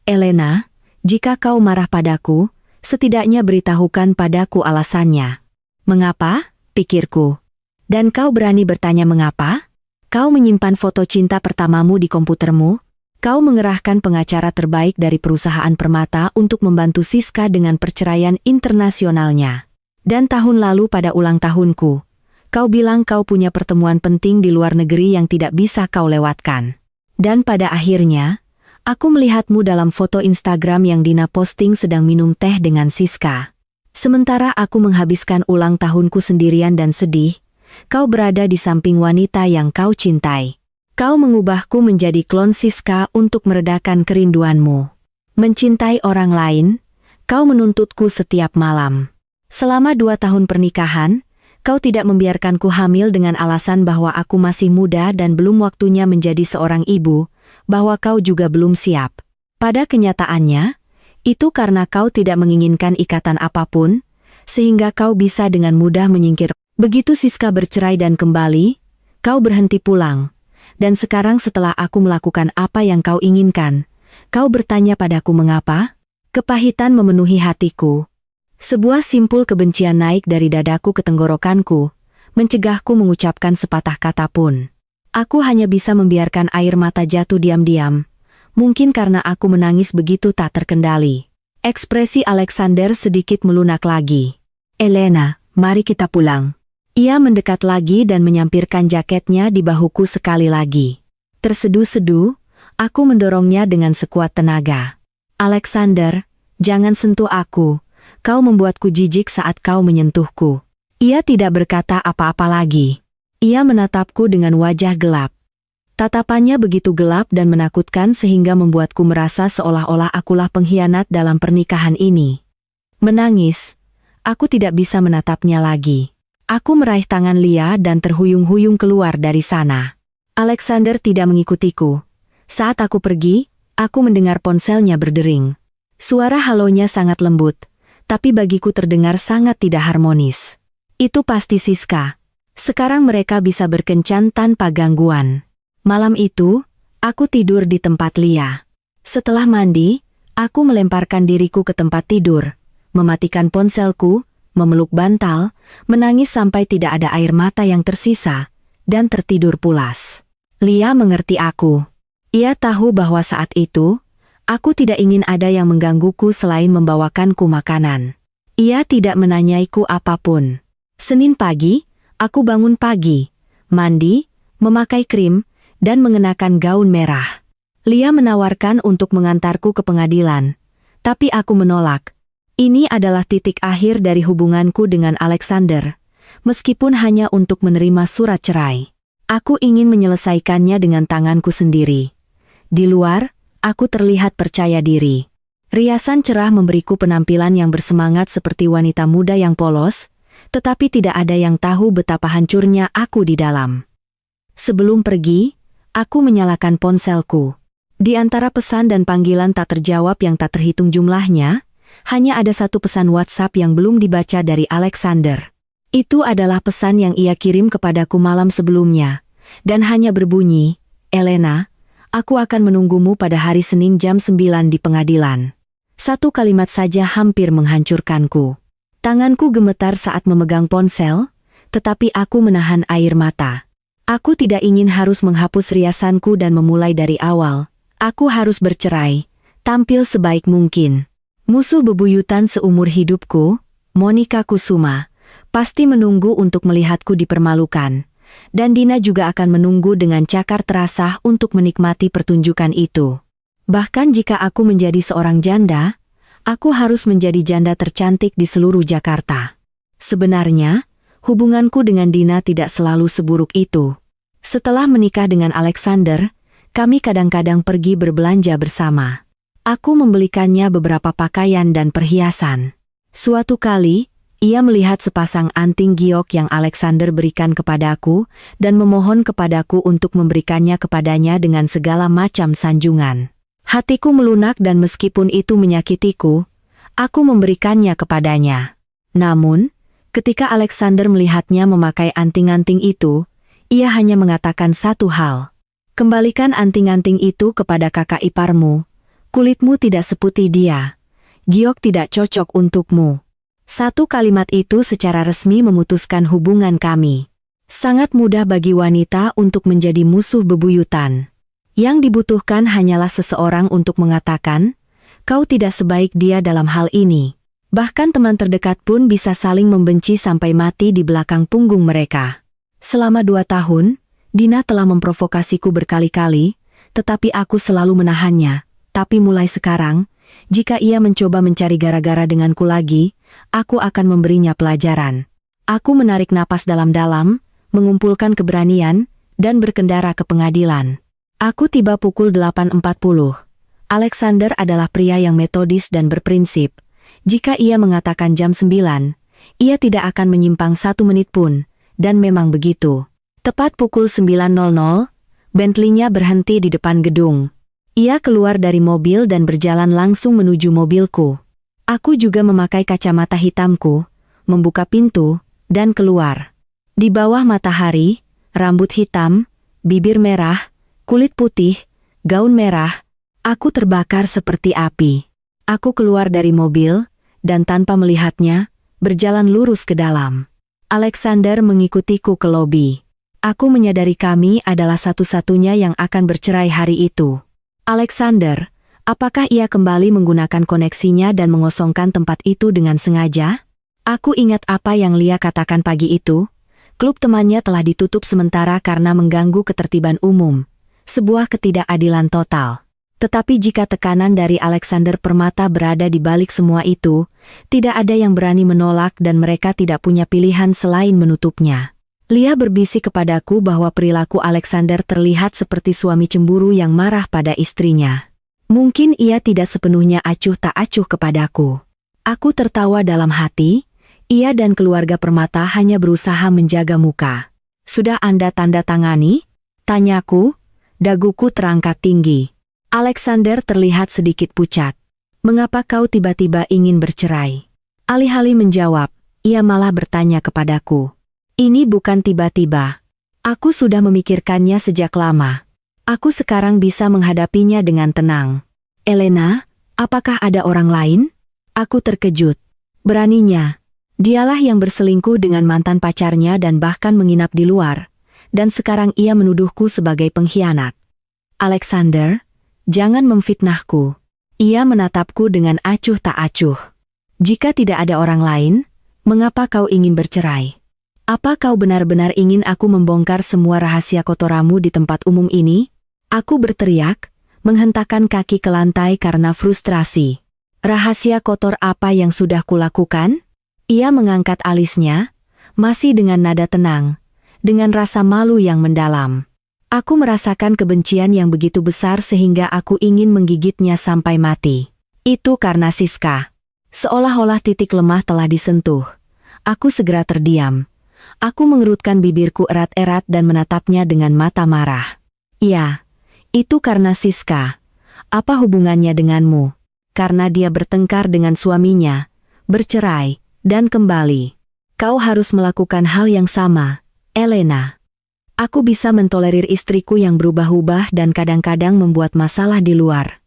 A: Elena, jika kau marah padaku, setidaknya beritahukan padaku alasannya. Mengapa? Pikirku. Dan kau berani bertanya mengapa? Kau menyimpan foto cinta pertamamu di komputermu? Kau mengerahkan pengacara terbaik dari perusahaan permata untuk membantu Siska dengan perceraian internasionalnya. Dan tahun lalu pada ulang tahunku, kau bilang kau punya pertemuan penting di luar negeri yang tidak bisa kau lewatkan. Dan pada akhirnya, aku melihatmu dalam foto Instagram yang Dina posting sedang minum teh dengan Siska. Sementara aku menghabiskan ulang tahunku sendirian dan sedih, kau berada di samping wanita yang kau cintai. Kau mengubahku menjadi klon Siska untuk meredakan kerinduanmu. Mencintai orang lain, kau menuntutku setiap malam. Selama 2 tahun pernikahan, kau tidak membiarkanku hamil dengan alasan bahwa aku masih muda dan belum waktunya menjadi seorang ibu, bahwa kau juga belum siap. Pada kenyataannya, itu karena kau tidak menginginkan ikatan apapun, sehingga kau bisa dengan mudah menyingkir. Begitu Siska bercerai dan kembali, kau berhenti pulang. Dan sekarang setelah aku melakukan apa yang kau inginkan, kau bertanya padaku mengapa? Kepahitan memenuhi hatiku. Sebuah simpul kebencian naik dari dadaku ke tenggorokanku, mencegahku mengucapkan sepatah kata pun. Aku hanya bisa membiarkan air mata jatuh diam-diam, mungkin karena aku menangis begitu tak terkendali. Ekspresi Alexander sedikit melunak lagi. Elena, mari kita pulang. Ia mendekat lagi dan menyampirkan jaketnya di bahuku sekali lagi. Terseduh-seduh, aku mendorongnya dengan sekuat tenaga. Alexander, jangan sentuh aku. Kau membuatku jijik saat kau menyentuhku. Ia tidak berkata apa-apa lagi. Ia menatapku dengan wajah gelap. Tatapannya begitu gelap dan menakutkan sehingga membuatku merasa seolah-olah akulah pengkhianat dalam pernikahan ini. Menangis, aku tidak bisa menatapnya lagi. Aku meraih tangan Lia dan terhuyung-huyung keluar dari sana. Alexander tidak mengikutiku. Saat aku pergi, aku mendengar ponselnya berdering. Suara halonya sangat lembut, tapi bagiku terdengar sangat tidak harmonis. Itu pasti Siska. Sekarang mereka bisa berkencan tanpa gangguan. Malam itu, aku tidur di tempat Lia. Setelah mandi, aku melemparkan diriku ke tempat tidur, mematikan ponselku, memeluk bantal, menangis sampai tidak ada air mata yang tersisa, dan tertidur pulas. Lia mengerti aku. Ia tahu bahwa saat itu, aku tidak ingin ada yang menggangguku selain membawakanku makanan. Ia tidak menanyaiku apapun. Senin pagi, aku bangun pagi, mandi, memakai krim, dan mengenakan gaun merah. Lia menawarkan untuk mengantarku ke pengadilan, tapi aku menolak. Ini adalah titik akhir dari hubunganku dengan Alexander, meskipun hanya untuk menerima surat cerai. Aku ingin menyelesaikannya dengan tanganku sendiri. Di luar, aku terlihat percaya diri. Riasan cerah memberiku penampilan yang bersemangat seperti wanita muda yang polos, tetapi tidak ada yang tahu betapa hancurnya aku di dalam. Sebelum pergi, aku menyalakan ponselku. Di antara pesan dan panggilan tak terjawab yang tak terhitung jumlahnya, hanya ada satu pesan WhatsApp yang belum dibaca dari Alexander. Itu adalah pesan yang ia kirim kepadaku malam sebelumnya, dan hanya berbunyi, Elena, aku akan menunggumu pada hari Senin jam 9 di pengadilan. Satu kalimat saja hampir menghancurkanku. Tanganku gemetar saat memegang ponsel, tetapi aku menahan air mata. Aku tidak ingin harus menghapus riasanku dan memulai dari awal. Aku harus bercerai, tampil sebaik mungkin. Musuh bebuyutan seumur hidupku, Monica Kusuma, pasti menunggu untuk melihatku dipermalukan. Dan Dina juga akan menunggu dengan cakar terasah untuk menikmati pertunjukan itu. Bahkan jika aku menjadi seorang janda, aku harus menjadi janda tercantik di seluruh Jakarta. Sebenarnya, hubunganku dengan Dina tidak selalu seburuk itu. Setelah menikah dengan Alexander, kami kadang-kadang pergi berbelanja bersama. Aku membelikannya beberapa pakaian dan perhiasan. Suatu kali, ia melihat sepasang anting giok yang Alexander berikan kepadaku dan memohon kepadaku untuk memberikannya kepadanya dengan segala macam sanjungan. Hatiku melunak dan meskipun itu menyakitiku, aku memberikannya kepadanya. Namun, ketika Alexander melihatnya memakai anting-anting itu, ia hanya mengatakan satu hal. Kembalikan anting-anting itu kepada kakak iparmu. Kulitmu tidak seputih dia. Giok tidak cocok untukmu. Satu kalimat itu secara resmi memutuskan hubungan kami. Sangat mudah bagi wanita untuk menjadi musuh bebuyutan. Yang dibutuhkan hanyalah seseorang untuk mengatakan, kau tidak sebaik dia dalam hal ini. Bahkan teman terdekat pun bisa saling membenci sampai mati di belakang punggung mereka. Selama 2 tahun, Dina telah memprovokasiku berkali-kali, tetapi aku selalu menahannya. Tapi mulai sekarang, jika ia mencoba mencari gara-gara denganku lagi, aku akan memberinya pelajaran. Aku menarik napas dalam-dalam, mengumpulkan keberanian, dan berkendara ke pengadilan. Aku tiba pukul 8.40. Alexander adalah pria yang metodis dan berprinsip. Jika ia mengatakan jam 9, ia tidak akan menyimpang 1 menit pun, dan memang begitu. Tepat pukul 9.00, Bentley-nya berhenti di depan gedung. Ia keluar dari mobil dan berjalan langsung menuju mobilku. Aku juga memakai kacamata hitamku, membuka pintu, dan keluar. Di bawah matahari, rambut hitam, bibir merah, kulit putih, gaun merah, aku terbakar seperti api. Aku keluar dari mobil, dan tanpa melihatnya, berjalan lurus ke dalam. Alexander mengikutiku ke lobi. Aku menyadari kami adalah satu-satunya yang akan bercerai hari itu. Alexander, apakah ia kembali menggunakan koneksinya dan mengosongkan tempat itu dengan sengaja? Aku ingat apa yang Lia katakan pagi itu. Klub temannya telah ditutup sementara karena mengganggu ketertiban umum. Sebuah ketidakadilan total. Tetapi jika tekanan dari Alexander Permata berada di balik semua itu, tidak ada yang berani menolak dan mereka tidak punya pilihan selain menutupnya. Lia berbisik kepadaku bahwa perilaku Alexander terlihat seperti suami cemburu yang marah pada istrinya. Mungkin ia tidak sepenuhnya acuh tak acuh kepadaku. Aku tertawa dalam hati, ia dan keluarga Permata hanya berusaha menjaga muka. Sudah Anda tanda tangani? Tanyaku, daguku terangkat tinggi. Alexander terlihat sedikit pucat. Mengapa kau tiba-tiba ingin bercerai? Alih-alih menjawab, ia malah bertanya kepadaku. Ini bukan tiba-tiba. Aku sudah memikirkannya sejak lama. Aku sekarang bisa menghadapinya dengan tenang. Elena, apakah ada orang lain? Aku terkejut. Beraninya. Dialah yang berselingkuh dengan mantan pacarnya dan bahkan menginap di luar. Dan sekarang ia menuduhku sebagai pengkhianat. Alexander, jangan memfitnahku. Ia menatapku dengan acuh tak acuh. Jika tidak ada orang lain, mengapa kau ingin bercerai? Apa kau benar-benar ingin aku membongkar semua rahasia kotoramu di tempat umum ini? Aku berteriak, menghentakkan kaki ke lantai karena frustrasi. Rahasia kotor apa yang sudah kulakukan? Ia mengangkat alisnya, masih dengan nada tenang, dengan rasa malu yang mendalam. Aku merasakan kebencian yang begitu besar sehingga aku ingin menggigitnya sampai mati. Itu karena Siska. Seolah-olah titik lemah telah disentuh. Aku segera terdiam. Aku mengerutkan bibirku erat-erat dan menatapnya dengan mata marah. Ya, itu karena Siska. Apa hubungannya denganmu? Karena dia bertengkar dengan suaminya, bercerai, dan kembali. Kau harus melakukan hal yang sama, Elena. Aku bisa mentolerir istriku yang berubah-ubah dan kadang-kadang membuat masalah di luar.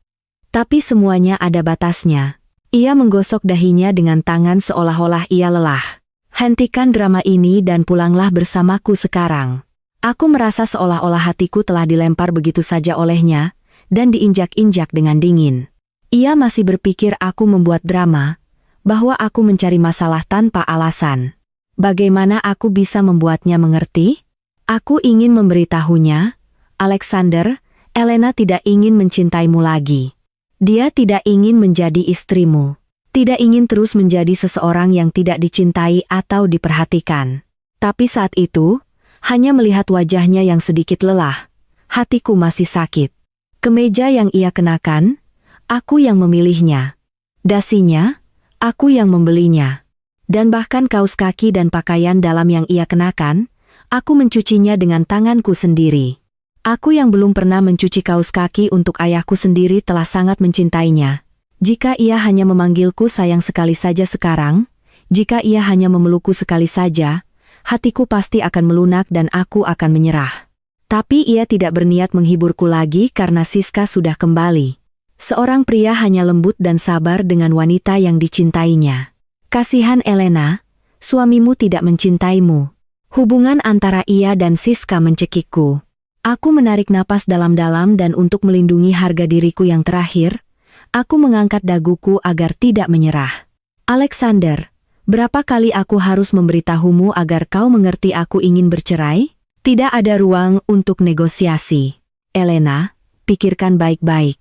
A: Tapi semuanya ada batasnya. Ia menggosok dahinya dengan tangan seolah-olah ia lelah. Hentikan drama ini dan pulanglah bersamaku sekarang. Aku merasa seolah-olah hatiku telah dilempar begitu saja olehnya, dan diinjak-injak dengan dingin. Ia masih berpikir aku membuat drama, bahwa aku mencari masalah tanpa alasan. Bagaimana aku bisa membuatnya mengerti? Aku ingin memberitahunya, Alexander, Elena tidak ingin mencintaimu lagi. Dia tidak ingin menjadi istrimu. Tidak ingin terus menjadi seseorang yang tidak dicintai atau diperhatikan. Tapi saat itu, hanya melihat wajahnya yang sedikit lelah, hatiku masih sakit. Kemeja yang ia kenakan, aku yang memilihnya. Dasinya, aku yang membelinya. Dan bahkan kaos kaki dan pakaian dalam yang ia kenakan, aku mencucinya dengan tanganku sendiri. Aku yang belum pernah mencuci kaos kaki untuk ayahku sendiri telah sangat mencintainya. Jika ia hanya memanggilku sayang sekali saja sekarang, jika ia hanya memelukku sekali saja, hatiku pasti akan melunak dan aku akan menyerah. Tapi ia tidak berniat menghiburku lagi karena Siska sudah kembali. Seorang pria hanya lembut dan sabar dengan wanita yang dicintainya. Kasihan Elena, suamimu tidak mencintaimu. Hubungan antara ia dan Siska mencekikku. Aku menarik napas dalam-dalam dan untuk melindungi harga diriku yang terakhir, aku mengangkat daguku agar tidak menyerah. Alexander, berapa kali aku harus memberitahumu agar kau mengerti aku ingin bercerai? Tidak ada ruang untuk negosiasi. Elena, pikirkan baik-baik.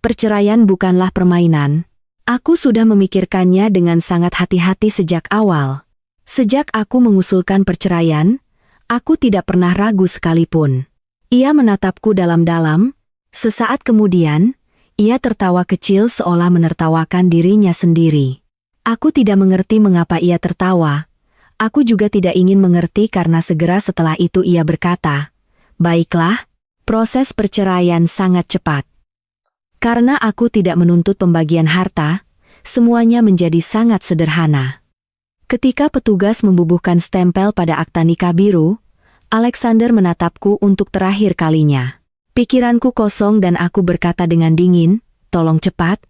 A: Perceraian bukanlah permainan. Aku sudah memikirkannya dengan sangat hati-hati sejak awal. Sejak aku mengusulkan perceraian, aku tidak pernah ragu sekalipun. Ia menatapku dalam-dalam. Sesaat kemudian, ia tertawa kecil seolah menertawakan dirinya sendiri. Aku tidak mengerti mengapa ia tertawa. Aku juga tidak ingin mengerti karena segera setelah itu ia berkata, "Baiklah, proses perceraian sangat cepat. Karena aku tidak menuntut pembagian harta, semuanya menjadi sangat sederhana." Ketika petugas membubuhkan stempel pada akta nikah biru, Alexander menatapku untuk terakhir kalinya. Pikiranku kosong dan aku berkata dengan dingin, "Tolong cepat,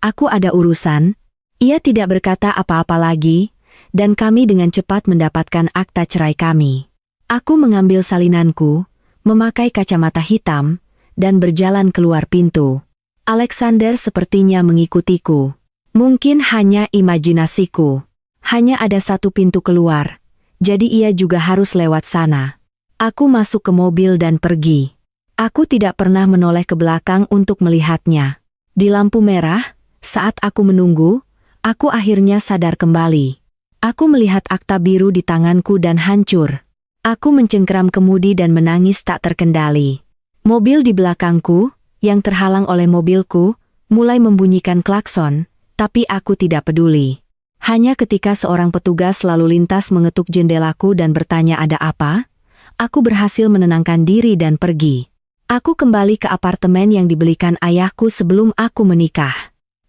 A: aku ada urusan." Ia tidak berkata apa-apa lagi, dan kami dengan cepat mendapatkan akta cerai kami. Aku mengambil salinanku, memakai kacamata hitam, dan berjalan keluar pintu. Alexander sepertinya mengikutiku. Mungkin hanya imajinasiku. Hanya ada satu pintu keluar, jadi ia juga harus lewat sana. Aku masuk ke mobil dan pergi. Aku tidak pernah menoleh ke belakang untuk melihatnya. Di lampu merah, saat aku menunggu, aku akhirnya sadar kembali. Aku melihat akta biru di tanganku dan hancur. Aku mencengkeram kemudi dan menangis tak terkendali. Mobil di belakangku, yang terhalang oleh mobilku, mulai membunyikan klakson, tapi aku tidak peduli. Hanya ketika seorang petugas lalu lintas mengetuk jendelaku dan bertanya ada apa, aku berhasil menenangkan diri dan pergi. Aku kembali ke apartemen yang dibelikan ayahku sebelum aku menikah.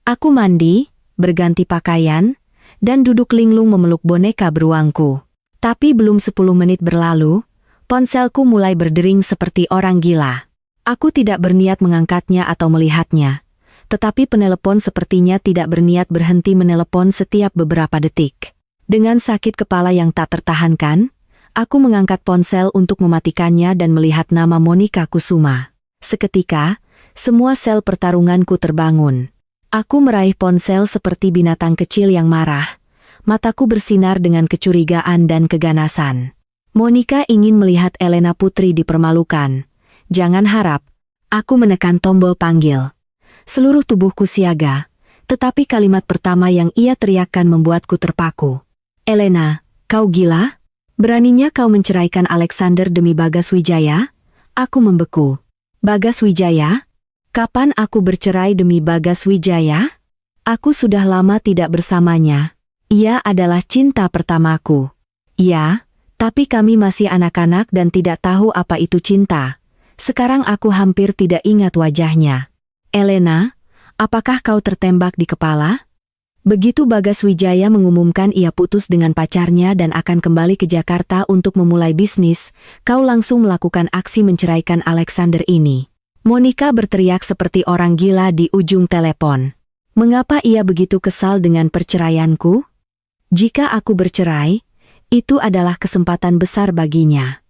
A: Aku mandi, berganti pakaian, dan duduk linglung memeluk boneka beruangku. Tapi belum 10 menit berlalu, ponselku mulai berdering seperti orang gila. Aku tidak berniat mengangkatnya atau melihatnya, tetapi penelepon sepertinya tidak berniat berhenti menelepon setiap beberapa detik. Dengan sakit kepala yang tak tertahankan, aku mengangkat ponsel untuk mematikannya dan melihat nama Monica Kusuma. Seketika, semua sel pertarunganku terbangun. Aku meraih ponsel seperti binatang kecil yang marah. Mataku bersinar dengan kecurigaan dan keganasan. Monica ingin melihat Elena Putri dipermalukan. Jangan harap. Aku menekan tombol panggil. Seluruh tubuhku siaga, tetapi kalimat pertama yang ia teriakkan membuatku terpaku. "Elena, kau gila? Beraninya kau menceraikan Alexander demi Bagas Wijaya?" Aku membeku. "Bagas Wijaya? Kapan aku bercerai demi Bagas Wijaya? Aku sudah lama tidak bersamanya. Ia adalah cinta pertamaku." "Ya, tapi kami masih anak-anak dan tidak tahu apa itu cinta." Sekarang aku hampir tidak ingat wajahnya. "Elena, apakah kau tertembak di kepala?" Begitu Bagas Wijaya mengumumkan ia putus dengan pacarnya dan akan kembali ke Jakarta untuk memulai bisnis, kau langsung melakukan aksi menceraikan Alexander ini. Monica berteriak seperti orang gila di ujung telepon. Mengapa ia begitu kesal dengan perceraianku? Jika aku bercerai, itu adalah kesempatan besar baginya.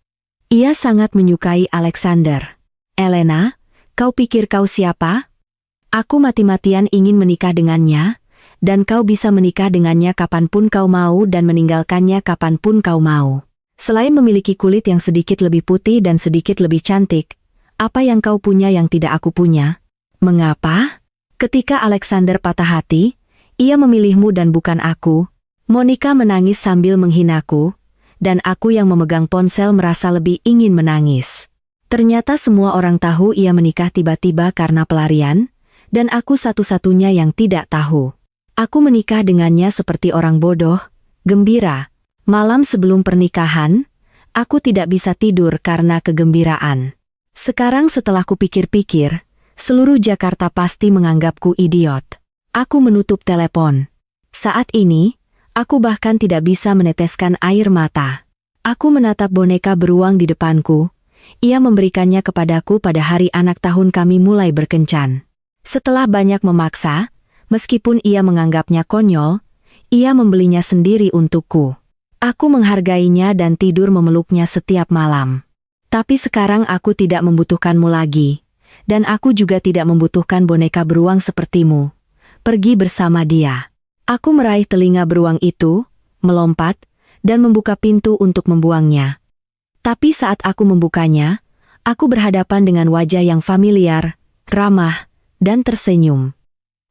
A: Ia sangat menyukai Alexander. "Elena, kau pikir kau siapa? Aku mati-matian ingin menikah dengannya, dan kau bisa menikah dengannya kapanpun kau mau dan meninggalkannya kapanpun kau mau. Selain memiliki kulit yang sedikit lebih putih dan sedikit lebih cantik, apa yang kau punya yang tidak aku punya? Mengapa?" Ketika Alexander patah hati, ia memilihmu dan bukan aku. Monica menangis sambil menghinaku, dan aku yang memegang ponsel merasa lebih ingin menangis. Ternyata semua orang tahu ia menikah tiba-tiba karena pelarian, dan aku satu-satunya yang tidak tahu. Aku menikah dengannya seperti orang bodoh, gembira. Malam sebelum pernikahan, aku tidak bisa tidur karena kegembiraan. Sekarang setelah kupikir-pikir, seluruh Jakarta pasti menganggapku idiot. Aku menutup telepon. Saat ini, aku bahkan tidak bisa meneteskan air mata. Aku menatap boneka beruang di depanku. Ia memberikannya kepadaku pada hari anak tahun kami mulai berkencan. Setelah banyak memaksa, meskipun ia menganggapnya konyol, ia membelinya sendiri untukku. Aku menghargainya dan tidur memeluknya setiap malam. Tapi sekarang aku tidak membutuhkanmu lagi, dan aku juga tidak membutuhkan boneka beruang sepertimu. Pergi bersama dia. Aku meraih telinga beruang itu, melompat, dan membuka pintu untuk membuangnya. Tapi saat aku membukanya, aku berhadapan dengan wajah yang familiar, ramah, dan tersenyum.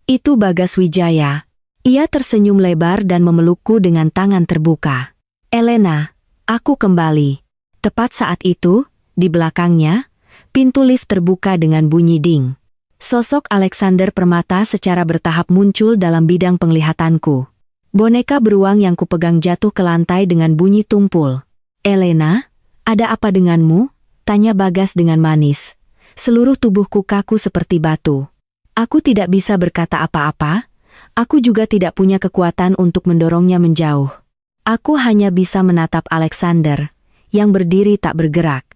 A: Itu Bagas Wijaya. Ia tersenyum lebar dan memelukku dengan tangan terbuka. "Elena, aku kembali." Tepat saat itu, di belakangnya, pintu lift terbuka dengan bunyi ding. Sosok Alexander Permata secara bertahap muncul dalam bidang penglihatanku. Boneka beruang yang kupegang jatuh ke lantai dengan bunyi tumpul. "Elena, ada apa denganmu?" tanya Bagas dengan manis. Seluruh tubuhku kaku seperti batu. Aku tidak bisa berkata apa-apa. Aku juga tidak punya kekuatan untuk mendorongnya menjauh. Aku hanya bisa menatap Alexander, yang berdiri tak bergerak.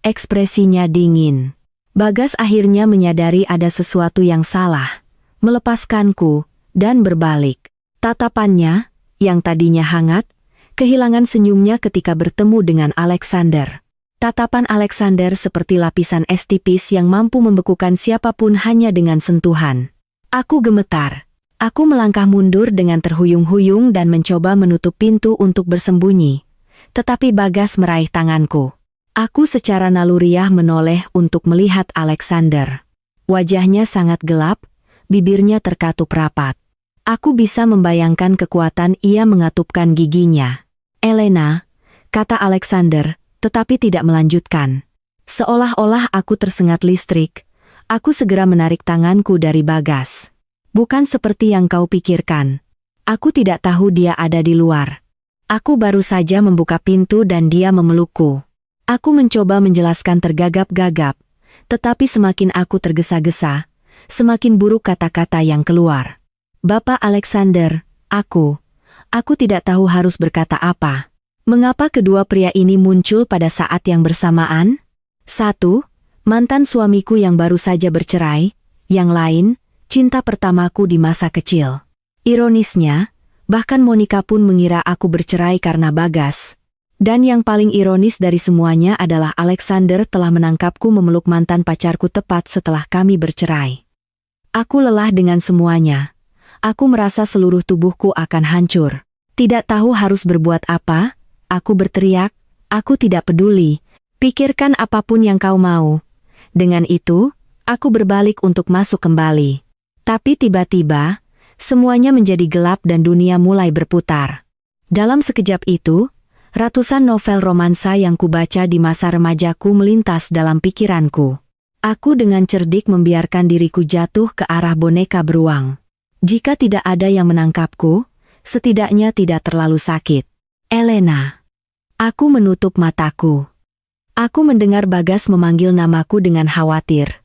A: Ekspresinya dingin. Bagas akhirnya menyadari ada sesuatu yang salah, melepaskanku, dan berbalik. Tatapannya, yang tadinya hangat, kehilangan senyumnya ketika bertemu dengan Alexander. Tatapan Alexander seperti lapisan es tipis yang mampu membekukan siapapun hanya dengan sentuhan. Aku gemetar. Aku melangkah mundur dengan terhuyung-huyung dan mencoba menutup pintu untuk bersembunyi. Tetapi Bagas meraih tanganku. Aku secara naluriah menoleh untuk melihat Alexander. Wajahnya sangat gelap, bibirnya terkatup rapat. Aku bisa membayangkan kekuatan ia mengatupkan giginya. "Elena," kata Alexander, tetapi tidak melanjutkan. Seolah-olah aku tersengat listrik, aku segera menarik tanganku dari Bagas. "Bukan seperti yang kau pikirkan. Aku tidak tahu dia ada di luar. Aku baru saja membuka pintu dan dia memelukku." Aku mencoba menjelaskan tergagap-gagap, tetapi semakin aku tergesa-gesa, semakin buruk kata-kata yang keluar. "Bapak Alexander, aku tidak tahu harus berkata apa." Mengapa kedua pria ini muncul pada saat yang bersamaan? Satu, mantan suamiku yang baru saja bercerai, yang lain, cinta pertamaku di masa kecil. Ironisnya, bahkan Monica pun mengira aku bercerai karena Bagas. Dan yang paling ironis dari semuanya adalah Alexander telah menangkapku memeluk mantan pacarku tepat setelah kami bercerai. Aku lelah dengan semuanya. Aku merasa seluruh tubuhku akan hancur. Tidak tahu harus berbuat apa, aku berteriak, "Aku tidak peduli. Pikirkan apapun yang kau mau." Dengan itu, aku berbalik untuk masuk kembali. Tapi tiba-tiba, semuanya menjadi gelap dan dunia mulai berputar. Dalam sekejap itu, ratusan novel romansa yang kubaca di masa remajaku melintas dalam pikiranku. Aku dengan cerdik membiarkan diriku jatuh ke arah boneka beruang. Jika tidak ada yang menangkapku, setidaknya tidak terlalu sakit. "Elena." Aku menutup mataku. Aku mendengar Bagas memanggil namaku dengan khawatir.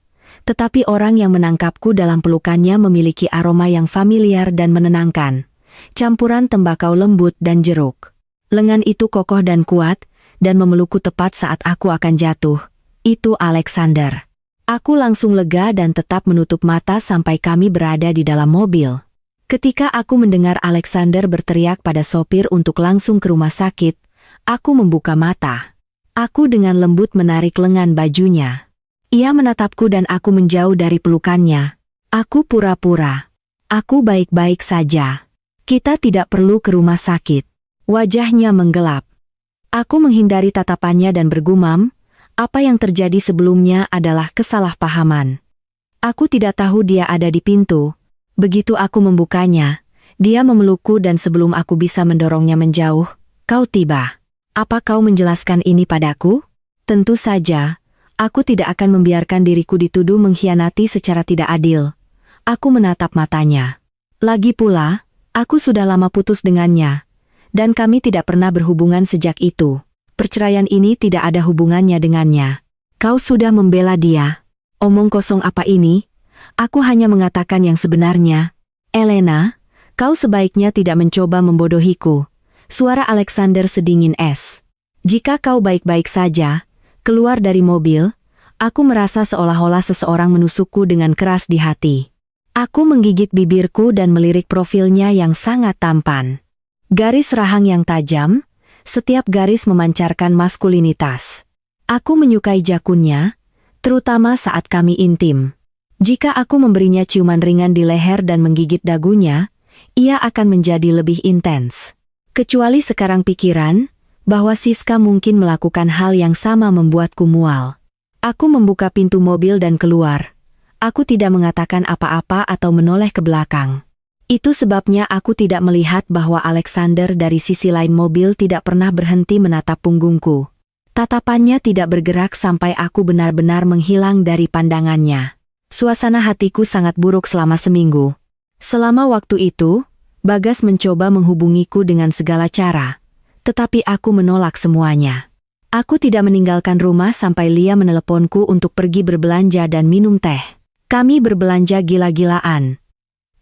A: Tetapi orang yang menangkapku dalam pelukannya memiliki aroma yang familiar dan menenangkan. Campuran tembakau lembut dan jeruk. Lengan itu kokoh dan kuat, dan memelukku tepat saat aku akan jatuh. Itu Alexander. Aku langsung lega dan tetap menutup mata sampai kami berada di dalam mobil. Ketika aku mendengar Alexander berteriak pada sopir untuk langsung ke rumah sakit, aku membuka mata. Aku dengan lembut menarik lengan bajunya. Ia menatapku dan aku menjauh dari pelukannya. Aku pura-pura. "Aku baik-baik saja. Kita tidak perlu ke rumah sakit." Wajahnya menggelap. Aku menghindari tatapannya dan bergumam, apa yang terjadi sebelumnya adalah kesalahpahaman. Aku tidak tahu dia ada di pintu. Begitu aku membukanya, dia memelukku dan sebelum aku bisa mendorongnya menjauh, "Kau tiba. Apa kau menjelaskan ini padaku?" Tentu saja. Aku tidak akan membiarkan diriku dituduh mengkhianati secara tidak adil. Aku menatap matanya. Lagi pula, aku sudah lama putus dengannya. Dan kami tidak pernah berhubungan sejak itu. Perceraian ini tidak ada hubungannya dengannya. Kau sudah membela dia. Omong kosong apa ini? Aku hanya mengatakan yang sebenarnya. Elena, kau sebaiknya tidak mencoba membodohiku. Suara Alexander sedingin es. Jika kau baik-baik saja, keluar dari mobil, aku merasa seolah-olah seseorang menusukku dengan keras di hati. Aku menggigit bibirku dan melirik profilnya yang sangat tampan. Garis rahang yang tajam, setiap garis memancarkan maskulinitas. Aku menyukai jakunnya, terutama saat kami intim. Jika aku memberinya ciuman ringan di leher dan menggigit dagunya, ia akan menjadi lebih intens. Kecuali sekarang pikiran, bahwa Siska mungkin melakukan hal yang sama membuatku mual. Aku membuka pintu mobil dan keluar. Aku tidak mengatakan apa-apa atau menoleh ke belakang. Itu sebabnya aku tidak melihat bahwa Alexander dari sisi lain mobil tidak pernah berhenti menatap punggungku. Tatapannya tidak bergerak sampai aku benar-benar menghilang dari pandangannya. Suasana hatiku sangat buruk selama seminggu. Selama waktu itu, Bagas mencoba menghubungiku dengan segala cara, tetapi aku menolak semuanya. Aku tidak meninggalkan rumah sampai Lia meneleponku untuk pergi berbelanja dan minum teh. Kami berbelanja gila-gilaan.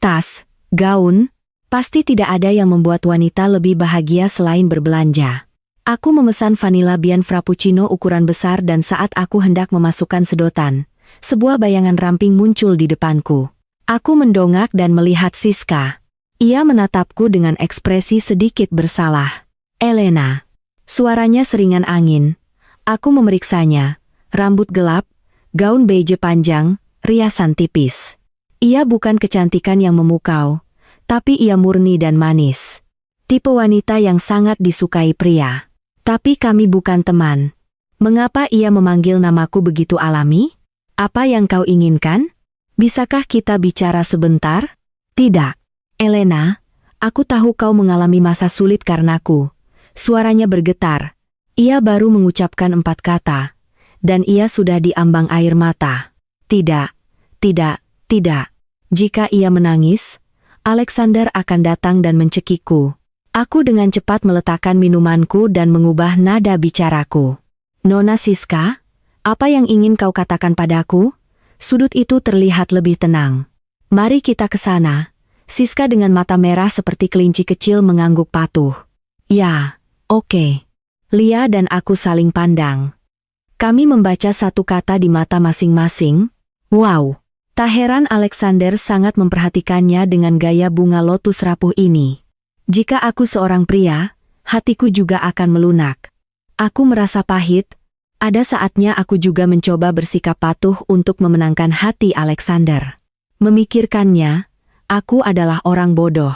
A: Tas, gaun, pasti tidak ada yang membuat wanita lebih bahagia selain berbelanja. Aku memesan vanilla bean frappuccino ukuran besar dan saat aku hendak memasukkan sedotan, sebuah bayangan ramping muncul di depanku. Aku mendongak dan melihat Siska. Ia menatapku dengan ekspresi sedikit bersalah. Elena. Suaranya seringan angin. Aku memeriksanya. Rambut gelap, gaun beige panjang, riasan tipis. Ia bukan kecantikan yang memukau, tapi ia murni dan manis. Tipe wanita yang sangat disukai pria. Tapi kami bukan teman. Mengapa ia memanggil namaku begitu alami? Apa yang kau inginkan? Bisakah kita bicara sebentar? Tidak. Elena, aku tahu kau mengalami masa sulit karenaku. Suaranya bergetar. Ia baru mengucapkan 4 kata. Dan ia sudah diambang air mata. Tidak, tidak, tidak. Jika ia menangis, Alexander akan datang dan mencekikku. Aku dengan cepat meletakkan minumanku dan mengubah nada bicaraku. Nona Siska, apa yang ingin kau katakan padaku? Sudut itu terlihat lebih tenang. Mari kita ke sana. Siska dengan mata merah seperti kelinci kecil mengangguk patuh. Ya, oke. Lia dan aku saling pandang. Kami membaca satu kata di mata masing-masing. Wow. Tak heran Alexander sangat memperhatikannya dengan gaya bunga lotus rapuh ini. Jika aku seorang pria, hatiku juga akan melunak. Aku merasa pahit. Ada saatnya aku juga mencoba bersikap patuh untuk memenangkan hati Alexander. Memikirkannya, aku adalah orang bodoh.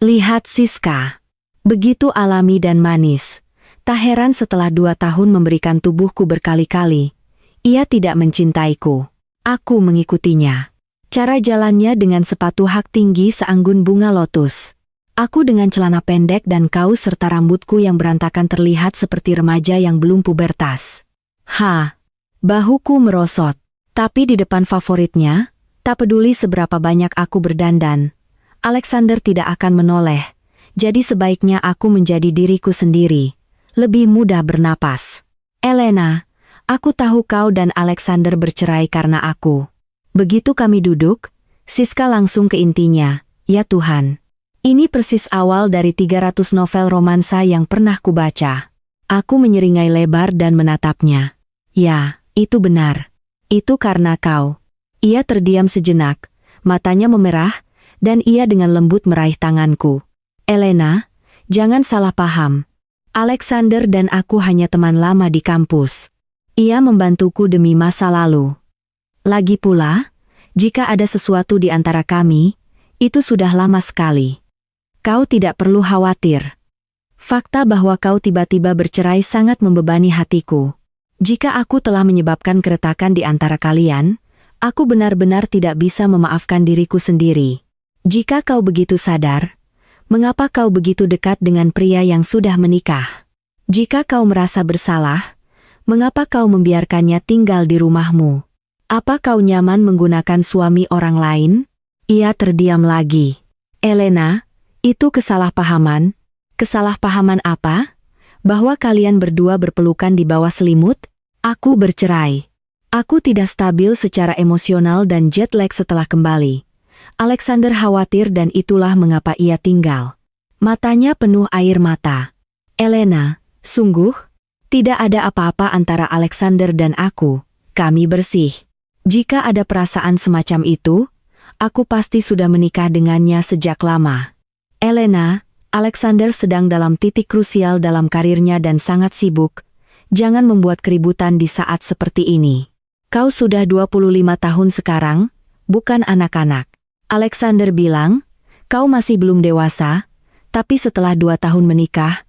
A: Lihat Siska. Begitu alami dan manis. Tak heran setelah 2 tahun memberikan tubuhku berkali-kali, ia tidak mencintaiku. Aku mengikutinya. Cara jalannya dengan sepatu hak tinggi seanggun bunga lotus. Aku dengan celana pendek dan kaos serta rambutku yang berantakan terlihat seperti remaja yang belum pubertas. Bahuku merosot. Tapi di depan favoritnya, tak peduli seberapa banyak aku berdandan, Alexander tidak akan menoleh. Jadi sebaiknya aku menjadi diriku sendiri. Lebih mudah bernapas. Elena, aku tahu kau dan Alexander bercerai karena aku. Begitu kami duduk, Siska langsung ke intinya. Ya Tuhan. Ini persis awal dari 300 novel romansa yang pernah kubaca. Aku menyeringai lebar dan menatapnya. Ya, itu benar. Itu karena kau. Ia terdiam sejenak, matanya memerah, dan ia dengan lembut meraih tanganku. Elena, jangan salah paham. Alexander dan aku hanya teman lama di kampus. Ia membantuku demi masa lalu. Lagi pula, jika ada sesuatu di antara kami, itu sudah lama sekali. Kau tidak perlu khawatir. Fakta bahwa kau tiba-tiba bercerai sangat membebani hatiku. Jika aku telah menyebabkan keretakan di antara kalian, aku benar-benar tidak bisa memaafkan diriku sendiri. Jika kau begitu sadar, mengapa kau begitu dekat dengan pria yang sudah menikah? Jika kau merasa bersalah, mengapa kau membiarkannya tinggal di rumahmu? Apa kau nyaman menggunakan suami orang lain? Ia terdiam lagi. Elena, itu kesalahpahaman. Kesalahpahaman apa? Bahwa kalian berdua berpelukan di bawah selimut? Aku bercerai. Aku tidak stabil secara emosional dan jet lag setelah kembali. Alexander khawatir dan itulah mengapa ia tinggal. Matanya penuh air mata. Elena, sungguh? Tidak ada apa-apa antara Alexander dan aku. Kami bersih. Jika ada perasaan semacam itu, aku pasti sudah menikah dengannya sejak lama. Elena, Alexander sedang dalam titik krusial dalam karirnya dan sangat sibuk. Jangan membuat keributan di saat seperti ini. Kau sudah 25 tahun sekarang, bukan anak-anak. Alexander bilang, kau masih belum dewasa, tapi setelah 2 tahun menikah,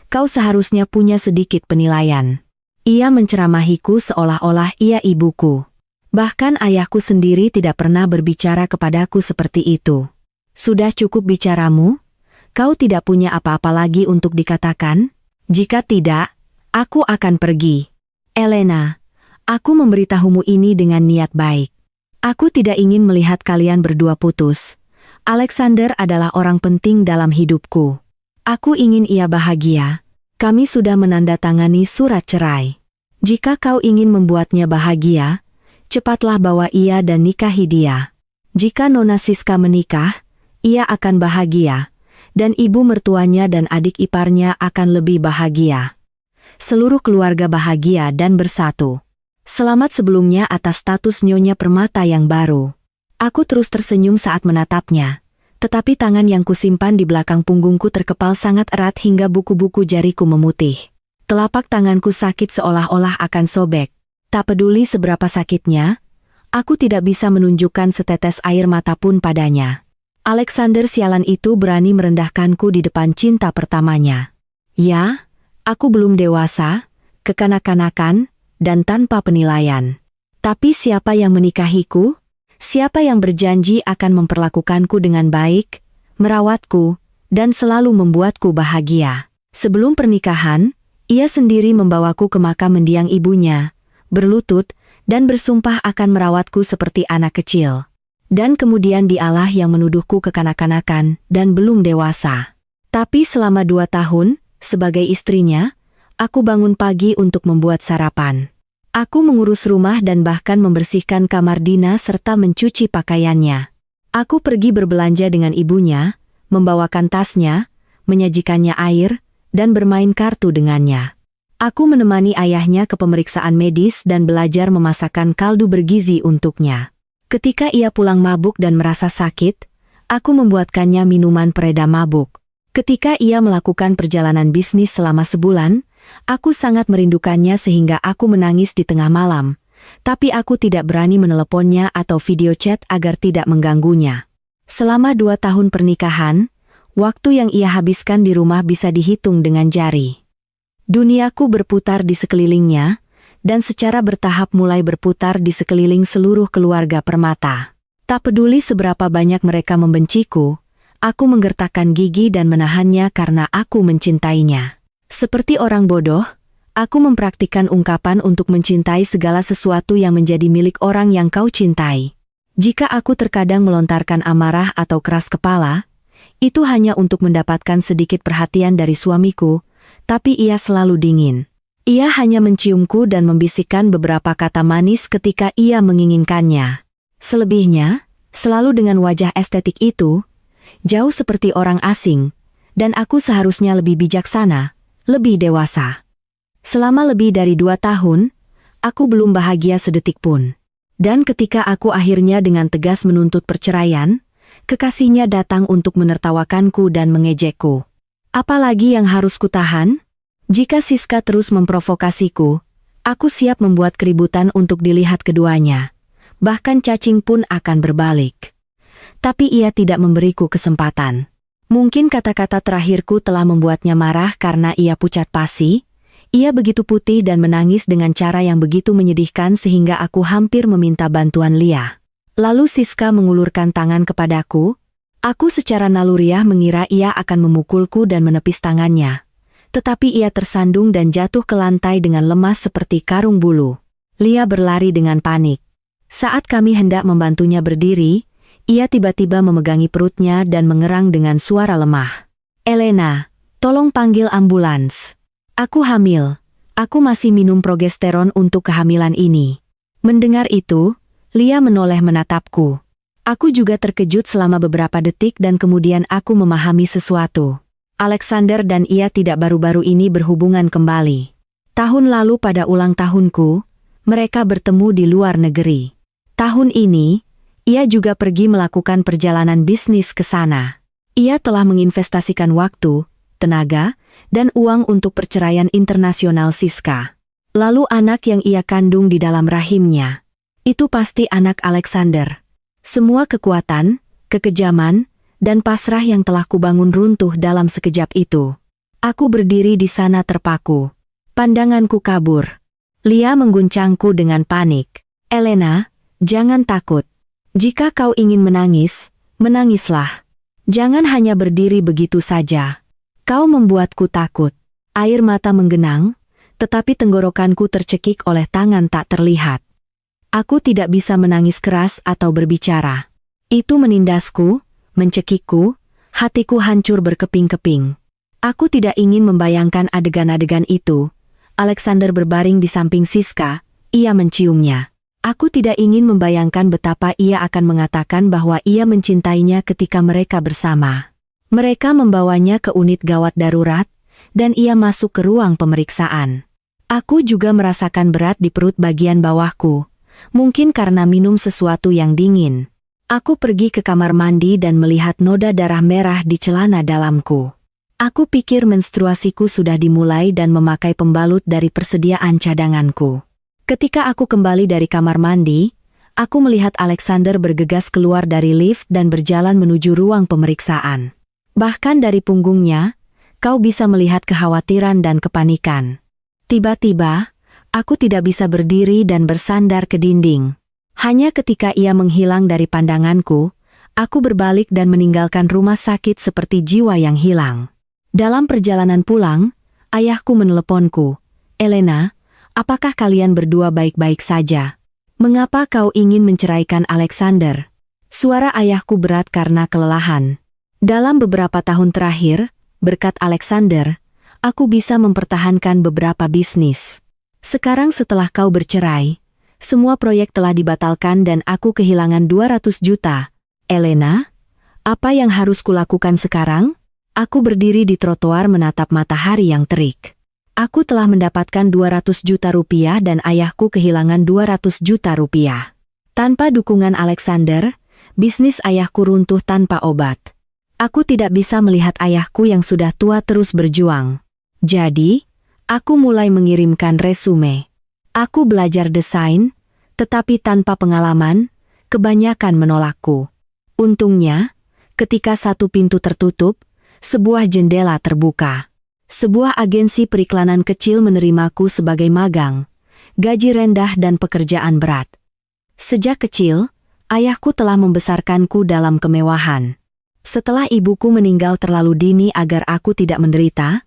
A: kau seharusnya punya sedikit penilaian. Ia menceramahiku seolah-olah ia ibuku. Bahkan ayahku sendiri tidak pernah berbicara kepadaku seperti itu. Sudah cukup bicaramu? Kau tidak punya apa-apa lagi untuk dikatakan? Jika tidak, aku akan pergi. Elena, aku memberitahumu ini dengan niat baik. Aku tidak ingin melihat kalian berdua putus. Alexander adalah orang penting dalam hidupku. Aku ingin ia bahagia. Kami sudah menandatangani surat cerai. Jika kau ingin membuatnya bahagia, cepatlah bawa ia dan nikahi dia. Jika Nona Siska menikah, ia akan bahagia, dan ibu mertuanya dan adik iparnya akan lebih bahagia. Seluruh keluarga bahagia dan bersatu. Selamat sebelumnya atas status Nyonya Permata yang baru. Aku terus tersenyum saat menatapnya, tetapi tangan yang kusimpan di belakang punggungku terkepal sangat erat hingga buku-buku jariku memutih. Telapak tanganku sakit seolah-olah akan sobek. Tak peduli seberapa sakitnya, aku tidak bisa menunjukkan setetes air mata pun padanya. Alexander sialan itu berani merendahkanku di depan cinta pertamanya. Ya, aku belum dewasa, kekanak-kanakan, dan tanpa penilaian. Tapi siapa yang menikahiku? Siapa yang berjanji akan memperlakukanku dengan baik, merawatku, dan selalu membuatku bahagia? Sebelum pernikahan, ia sendiri membawaku ke makam mendiang ibunya, berlutut, dan bersumpah akan merawatku seperti anak kecil. Dan kemudian dialah yang menuduhku kekanak-kanakan dan belum dewasa. Tapi selama 2 tahun, sebagai istrinya, aku bangun pagi untuk membuat sarapan. Aku mengurus rumah dan bahkan membersihkan kamar Dina serta mencuci pakaiannya. Aku pergi berbelanja dengan ibunya, membawakan tasnya, menyajikannya air, dan bermain kartu dengannya. Aku menemani ayahnya ke pemeriksaan medis dan belajar memasakkan kaldu bergizi untuknya. Ketika ia pulang mabuk dan merasa sakit, aku membuatkannya minuman pereda mabuk. Ketika ia melakukan perjalanan bisnis selama sebulan, aku sangat merindukannya sehingga aku menangis di tengah malam, tapi aku tidak berani meneleponnya atau video chat agar tidak mengganggunya. Selama 2 tahun pernikahan, waktu yang ia habiskan di rumah bisa dihitung dengan jari. Duniaku berputar di sekelilingnya, dan secara bertahap mulai berputar di sekeliling seluruh keluarga Permata. Tak peduli seberapa banyak mereka membenciku, aku menggertakkan gigi dan menahannya karena aku mencintainya. Seperti orang bodoh, aku mempraktikkan ungkapan untuk mencintai segala sesuatu yang menjadi milik orang yang kau cintai. Jika aku terkadang melontarkan amarah atau keras kepala, itu hanya untuk mendapatkan sedikit perhatian dari suamiku, tapi ia selalu dingin. Ia hanya menciumku dan membisikkan beberapa kata manis ketika ia menginginkannya. Selebihnya, selalu dengan wajah estetik itu, jauh seperti orang asing, dan aku seharusnya lebih bijaksana, lebih dewasa. Selama lebih dari 2 tahun, aku belum bahagia sedetik pun. Dan ketika aku akhirnya dengan tegas menuntut perceraian, kekasihnya datang untuk menertawakanku dan mengejekku. Apalagi yang harus kutahan? Jika Siska terus memprovokasiku, aku siap membuat keributan untuk dilihat keduanya. Bahkan cacing pun akan berbalik. Tapi ia tidak memberiku kesempatan. Mungkin kata-kata terakhirku telah membuatnya marah karena ia pucat pasi. Ia begitu putih dan menangis dengan cara yang begitu menyedihkan sehingga aku hampir meminta bantuan Lia. Lalu Siska mengulurkan tangan kepadaku. Aku secara naluriah mengira ia akan memukulku dan menepis tangannya. Tetapi ia tersandung dan jatuh ke lantai dengan lemas seperti karung bulu. Lia berlari dengan panik. Saat kami hendak membantunya berdiri, ia tiba-tiba memegangi perutnya dan mengerang dengan suara lemah. "Elena, tolong panggil ambulans. Aku hamil. Aku masih minum progesteron untuk kehamilan ini." Mendengar itu, Lia menoleh menatapku. Aku juga terkejut selama beberapa detik dan kemudian aku memahami sesuatu. Alexander dan ia tidak baru-baru ini berhubungan kembali. Tahun lalu pada ulang tahunku, mereka bertemu di luar negeri. Tahun ini, ia juga pergi melakukan perjalanan bisnis ke sana. Ia telah menginvestasikan waktu, tenaga, dan uang untuk perceraian internasional Siska. Lalu anak yang ia kandung di dalam rahimnya. Itu pasti anak Alexander. Semua kekuatan, kekejaman, dan pasrah yang telah kubangun runtuh dalam sekejap itu. Aku berdiri di sana terpaku. Pandanganku kabur. Lia mengguncangku dengan panik. "Elena, jangan takut. Jika kau ingin menangis, menangislah. Jangan hanya berdiri begitu saja. Kau membuatku takut." Air mata menggenang, tetapi tenggorokanku tercekik oleh tangan tak terlihat. Aku tidak bisa menangis keras atau berbicara. Itu menindasku, mencekikku, hatiku hancur berkeping-keping. Aku tidak ingin membayangkan adegan-adegan itu. Alexander berbaring di samping Siska, ia menciumnya. Aku tidak ingin membayangkan betapa ia akan mengatakan bahwa ia mencintainya ketika mereka bersama. Mereka membawanya ke unit gawat darurat, dan ia masuk ke ruang pemeriksaan. Aku juga merasakan berat di perut bagian bawahku, mungkin karena minum sesuatu yang dingin. Aku pergi ke kamar mandi dan melihat noda darah merah di celana dalamku. Aku pikir menstruasiku sudah dimulai dan memakai pembalut dari persediaan cadanganku. Ketika aku kembali dari kamar mandi, aku melihat Alexander bergegas keluar dari lift dan berjalan menuju ruang pemeriksaan. Bahkan dari punggungnya, kau bisa melihat kekhawatiran dan kepanikan. Tiba-tiba, aku tidak bisa berdiri dan bersandar ke dinding. Hanya ketika ia menghilang dari pandanganku, aku berbalik dan meninggalkan rumah sakit seperti jiwa yang hilang. Dalam perjalanan pulang, ayahku meneleponku. Elena, apakah kalian berdua baik-baik saja? Mengapa kau ingin menceraikan Alexander? Suara ayahku berat karena kelelahan. Dalam beberapa tahun terakhir, berkat Alexander, aku bisa mempertahankan beberapa bisnis. Sekarang setelah kau bercerai, semua proyek telah dibatalkan dan aku kehilangan 200 juta. Elena, apa yang harus kulakukan sekarang? Aku berdiri di trotoar menatap matahari yang terik. Aku telah mendapatkan 200 juta rupiah dan ayahku kehilangan 200 juta rupiah. Tanpa dukungan Alexander, bisnis ayahku runtuh tanpa obat. Aku tidak bisa melihat ayahku yang sudah tua terus berjuang. Jadi, aku mulai mengirimkan resume. Aku belajar desain, tetapi tanpa pengalaman, kebanyakan menolakku. Untungnya, ketika satu pintu tertutup, sebuah jendela terbuka. Sebuah agensi periklanan kecil menerimaku sebagai magang, gaji rendah dan pekerjaan berat. Sejak kecil, ayahku telah membesarkanku dalam kemewahan. Setelah ibuku meninggal terlalu dini agar aku tidak menderita,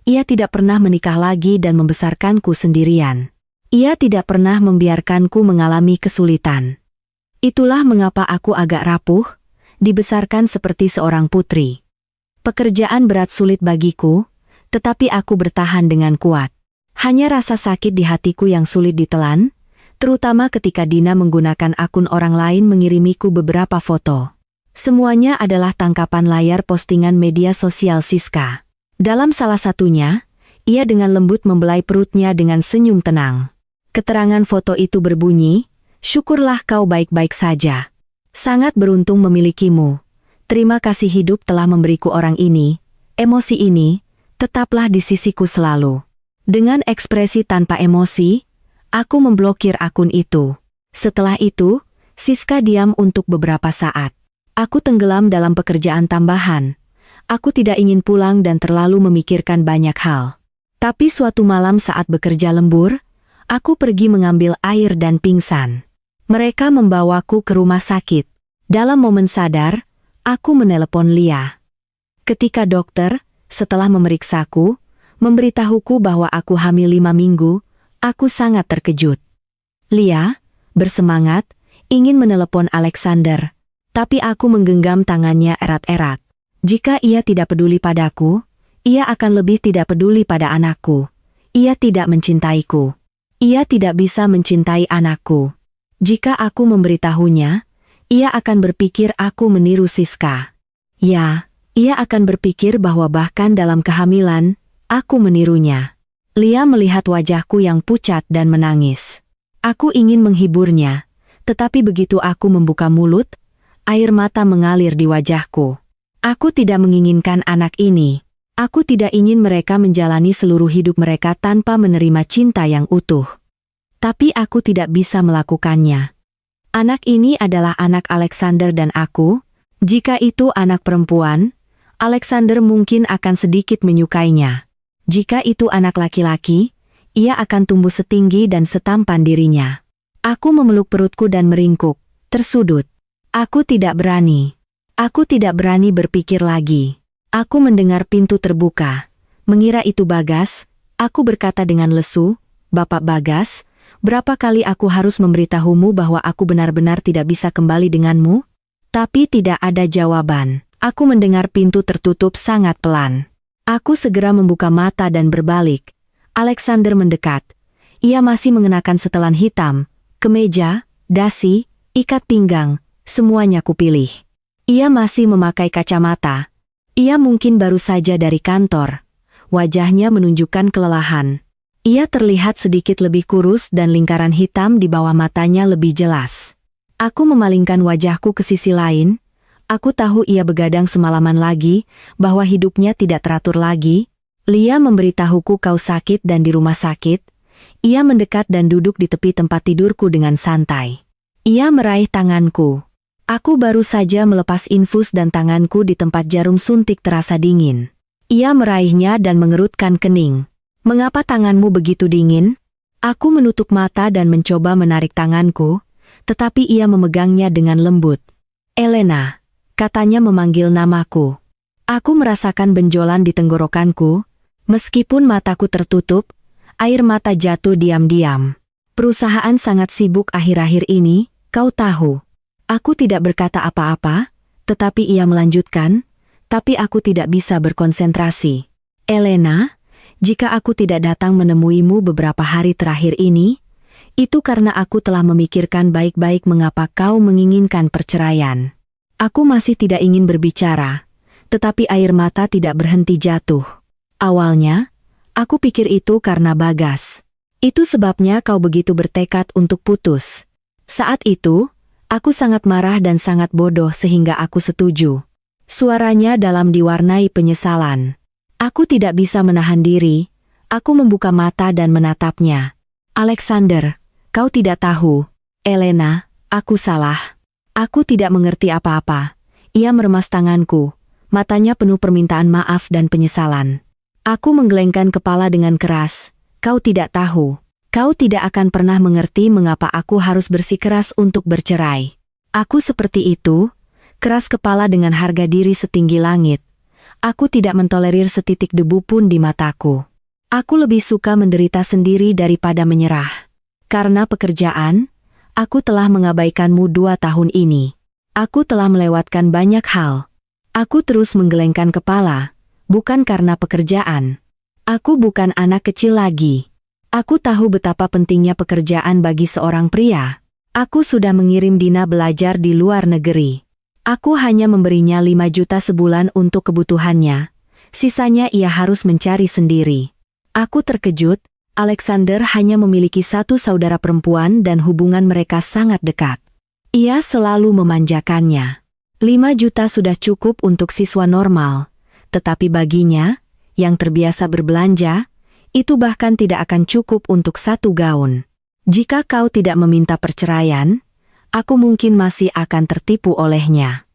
A: ia tidak pernah menikah lagi dan membesarkanku sendirian. Ia tidak pernah membiarkanku mengalami kesulitan. Itulah mengapa aku agak rapuh, dibesarkan seperti seorang putri. Pekerjaan berat sulit bagiku, tetapi aku bertahan dengan kuat. Hanya rasa sakit di hatiku yang sulit ditelan, terutama ketika Dina menggunakan akun orang lain mengirimiku beberapa foto. Semuanya adalah tangkapan layar postingan media sosial Siska. Dalam salah satunya, ia dengan lembut membelai perutnya dengan senyum tenang. Keterangan foto itu berbunyi, "Syukurlah kau baik-baik saja. Sangat beruntung memilikimu. Terima kasih hidup telah memberiku orang ini, emosi ini, tetaplah di sisiku selalu." Dengan ekspresi tanpa emosi, aku memblokir akun itu. Setelah itu, Siska diam untuk beberapa saat. Aku tenggelam dalam pekerjaan tambahan. Aku tidak ingin pulang dan terlalu memikirkan banyak hal. Tapi suatu malam saat bekerja lembur, aku pergi mengambil air dan pingsan. Mereka membawaku ke rumah sakit. Dalam momen sadar, aku menelepon Lia. Ketika dokter, setelah memeriksaku, memberitahuku bahwa aku hamil 5 minggu, aku sangat terkejut. Lia, bersemangat, ingin menelepon Alexander. Tapi aku menggenggam tangannya erat-erat. Jika ia tidak peduli padaku, ia akan lebih tidak peduli pada anakku. Ia tidak mencintaiku. Ia tidak bisa mencintai anakku. Jika aku memberitahunya, ia akan berpikir aku meniru Siska. Ya, ia akan berpikir bahwa bahkan dalam kehamilan, aku menirunya. Lia melihat wajahku yang pucat dan menangis. Aku ingin menghiburnya, tetapi begitu aku membuka mulut, air mata mengalir di wajahku. Aku tidak menginginkan anak ini. Aku tidak ingin mereka menjalani seluruh hidup mereka tanpa menerima cinta yang utuh. Tapi aku tidak bisa melakukannya. Anak ini adalah anak Alexander dan aku. Jika itu anak perempuan, Alexander mungkin akan sedikit menyukainya. Jika itu anak laki-laki, ia akan tumbuh setinggi dan setampan dirinya. Aku memeluk perutku dan meringkuk, tersudut. Aku tidak berani. Aku tidak berani berpikir lagi. Aku mendengar pintu terbuka. Mengira itu Bagas, aku berkata dengan lesu, "Bapak Bagas, berapa kali aku harus memberitahumu bahwa aku benar-benar tidak bisa kembali denganmu?" Tapi tidak ada jawaban. Aku mendengar pintu tertutup sangat pelan. Aku segera membuka mata dan berbalik. Alexander mendekat. Ia masih mengenakan setelan hitam, kemeja, dasi, ikat pinggang, semuanya kupilih. Ia masih memakai kacamata. Ia mungkin baru saja dari kantor. Wajahnya menunjukkan kelelahan. Ia terlihat sedikit lebih kurus dan lingkaran hitam di bawah matanya lebih jelas. Aku memalingkan wajahku ke sisi lain. Aku tahu ia begadang semalaman lagi, bahwa hidupnya tidak teratur lagi. Lia memberitahuku kau sakit dan di rumah sakit. Ia mendekat dan duduk di tepi tempat tidurku dengan santai. Ia meraih tanganku. Aku baru saja melepas infus dan tanganku di tempat jarum suntik terasa dingin. Ia meraihnya dan mengerutkan kening. Mengapa tanganmu begitu dingin? Aku menutup mata dan mencoba menarik tanganku, tetapi ia memegangnya dengan lembut. Elena, katanya memanggil namaku. Aku merasakan benjolan di tenggorokanku. Meskipun mataku tertutup, air mata jatuh diam-diam. Perusahaan sangat sibuk akhir-akhir ini, kau tahu. Aku tidak berkata apa-apa, tetapi ia melanjutkan, tapi aku tidak bisa berkonsentrasi. Elena, jika aku tidak datang menemuimu beberapa hari terakhir ini, itu karena aku telah memikirkan baik-baik mengapa kau menginginkan perceraian. Aku masih tidak ingin berbicara, tetapi air mata tidak berhenti jatuh. Awalnya, aku pikir itu karena Bagas. Itu sebabnya kau begitu bertekad untuk putus. Saat itu, aku sangat marah dan sangat bodoh sehingga aku setuju. Suaranya dalam diwarnai penyesalan. Aku tidak bisa menahan diri. Aku membuka mata dan menatapnya. Alexander, kau tidak tahu. Elena, aku salah. Aku tidak mengerti apa-apa. Ia meremas tanganku. Matanya penuh permintaan maaf dan penyesalan. Aku menggelengkan kepala dengan keras. Kau tidak tahu. Kau tidak akan pernah mengerti mengapa aku harus bersikeras untuk bercerai. Aku seperti itu, keras kepala dengan harga diri setinggi langit. Aku tidak mentolerir setitik debu pun di mataku. Aku lebih suka menderita sendiri daripada menyerah. Karena pekerjaan, aku telah mengabaikanmu 2 tahun ini. Aku telah melewatkan banyak hal. Aku terus menggelengkan kepala. Bukan karena pekerjaan. Aku bukan anak kecil lagi. Aku tahu betapa pentingnya pekerjaan bagi seorang pria. Aku sudah mengirim Dina belajar di luar negeri. Aku hanya memberinya 5 juta sebulan untuk kebutuhannya. Sisanya ia harus mencari sendiri. Aku terkejut, Alexander hanya memiliki 1 saudara perempuan dan hubungan mereka sangat dekat. Ia selalu memanjakannya. 5 juta sudah cukup untuk siswa normal. Tetapi baginya, yang terbiasa berbelanja, itu bahkan tidak akan cukup untuk 1 gaun. Jika kau tidak meminta perceraian, aku mungkin masih akan tertipu olehnya.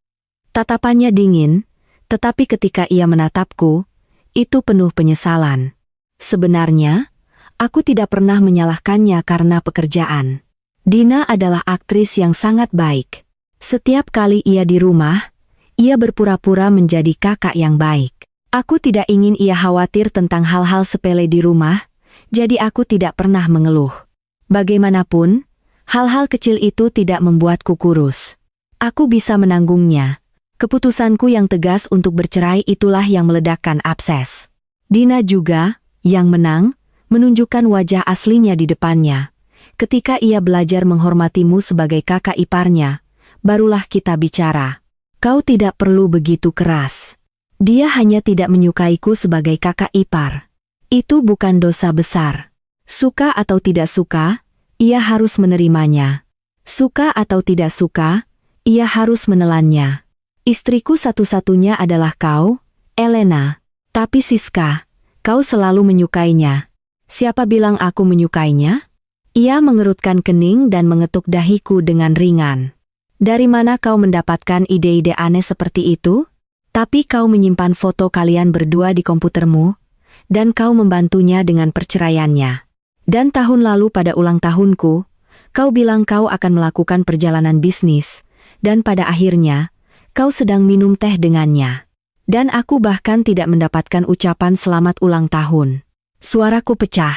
A: Tatapannya dingin, tetapi ketika ia menatapku, itu penuh penyesalan. Sebenarnya, aku tidak pernah menyalahkannya karena pekerjaan. Dina adalah aktris yang sangat baik. Setiap kali ia di rumah, ia berpura-pura menjadi kakak yang baik. Aku tidak ingin ia khawatir tentang hal-hal sepele di rumah, jadi aku tidak pernah mengeluh. Bagaimanapun, hal-hal kecil itu tidak membuatku kurus. Aku bisa menanggungnya. Keputusanku yang tegas untuk bercerai itulah yang meledakkan abses. Dina juga, yang menang, menunjukkan wajah aslinya di depannya. Ketika ia belajar menghormatimu sebagai kakak iparnya, barulah kita bicara. Kau tidak perlu begitu keras. Dia hanya tidak menyukaiku sebagai kakak ipar. Itu bukan dosa besar. Suka atau tidak suka, ia harus menerimanya. Suka atau tidak suka, ia harus menelannya. Istriku satu-satunya adalah kau, Elena. Tapi Siska, kau selalu menyukainya. Siapa bilang aku menyukainya? Ia mengerutkan kening dan mengetuk dahiku dengan ringan. Dari mana kau mendapatkan ide-ide aneh seperti itu? Tapi kau menyimpan foto kalian berdua di komputermu, dan kau membantunya dengan perceraiannya. Dan tahun lalu pada ulang tahunku, kau bilang kau akan melakukan perjalanan bisnis, dan pada akhirnya, kau sedang minum teh dengannya. Dan aku bahkan tidak mendapatkan ucapan selamat ulang tahun. Suaraku pecah.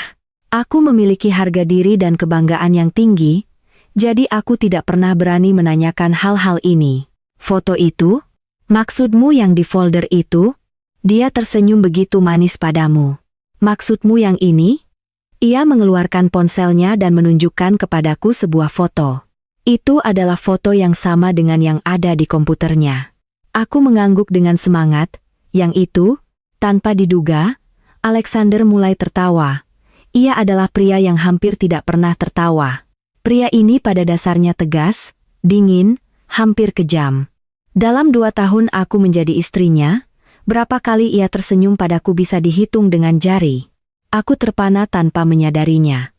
A: Aku memiliki harga diri dan kebanggaan yang tinggi, jadi aku tidak pernah berani menanyakan hal-hal ini. Foto itu? Maksudmu yang di folder itu? Dia tersenyum begitu manis padamu. Maksudmu yang ini? Ia mengeluarkan ponselnya dan menunjukkan kepadaku sebuah foto. Itu adalah foto yang sama dengan yang ada di komputernya. Aku mengangguk dengan semangat. Yang itu, tanpa diduga, Alexander mulai tertawa. Ia adalah pria yang hampir tidak pernah tertawa. Pria ini pada dasarnya tegas, dingin, hampir kejam. Dalam 2 tahun aku menjadi istrinya, berapa kali ia tersenyum padaku bisa dihitung dengan jari. Aku terpana tanpa menyadarinya.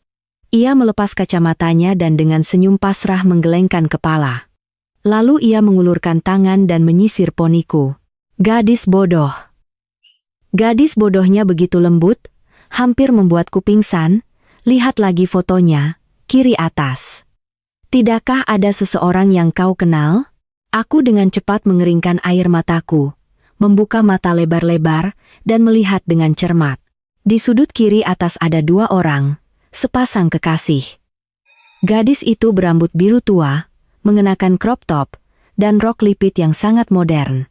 A: Ia melepas kacamatanya dan dengan senyum pasrah menggelengkan kepala. Lalu ia mengulurkan tangan dan menyisir poniku. Gadis bodoh. Gadis bodohnya begitu lembut, hampir membuatku pingsan. Lihat lagi fotonya, kiri atas. Tidakkah ada seseorang yang kau kenal? Aku dengan cepat mengeringkan air mataku, membuka mata lebar-lebar, dan melihat dengan cermat. Di sudut kiri atas ada 2 orang, sepasang kekasih. Gadis itu berambut biru tua, mengenakan crop top, dan rok lipit yang sangat modern.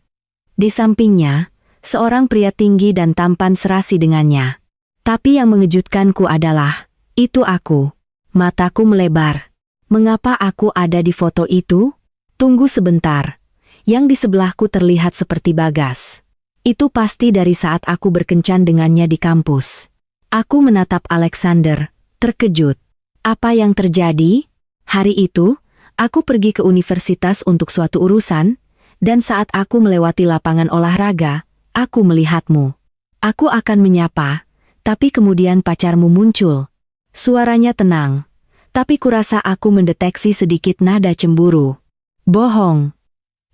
A: Di sampingnya, seorang pria tinggi dan tampan serasi dengannya. Tapi yang mengejutkanku adalah, itu aku. Mataku melebar. Mengapa aku ada di foto itu? Tunggu sebentar. Yang di sebelahku terlihat seperti Bagas. Itu pasti dari saat aku berkencan dengannya di kampus. Aku menatap Alexander, terkejut. Apa yang terjadi? Hari itu, aku pergi ke universitas untuk suatu urusan, dan saat aku melewati lapangan olahraga, aku melihatmu. Aku akan menyapa, tapi kemudian pacarmu muncul. Suaranya tenang, tapi kurasa aku mendeteksi sedikit nada cemburu. Bohong.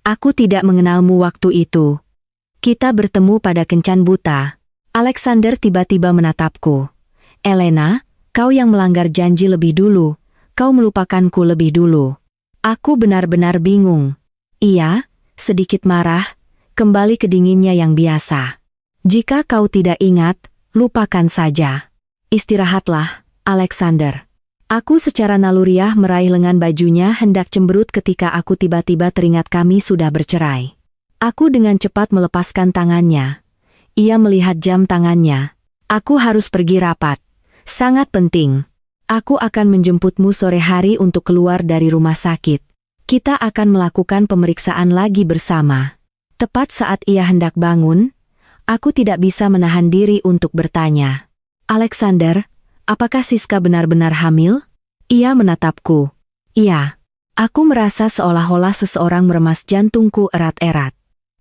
A: Aku tidak mengenalmu waktu itu. Kita bertemu pada kencan buta. Alexander tiba-tiba menatapku. Elena, kau yang melanggar janji lebih dulu. Kau melupakanku lebih dulu. Aku benar-benar bingung. Ia, sedikit marah, kembali ke dinginnya yang biasa. Jika kau tidak ingat, lupakan saja. Istirahatlah, Alexander. Aku secara naluriah meraih lengan bajunya hendak cemberut ketika aku tiba-tiba teringat kami sudah bercerai. Aku dengan cepat melepaskan tangannya. Ia melihat jam tangannya. Aku harus pergi rapat. Sangat penting. Aku akan menjemputmu sore hari untuk keluar dari rumah sakit. Kita akan melakukan pemeriksaan lagi bersama. Tepat saat ia hendak bangun, aku tidak bisa menahan diri untuk bertanya. Alexander, apakah Siska benar-benar hamil? Ia menatapku. Iya. Aku merasa seolah-olah seseorang meremas jantungku erat-erat.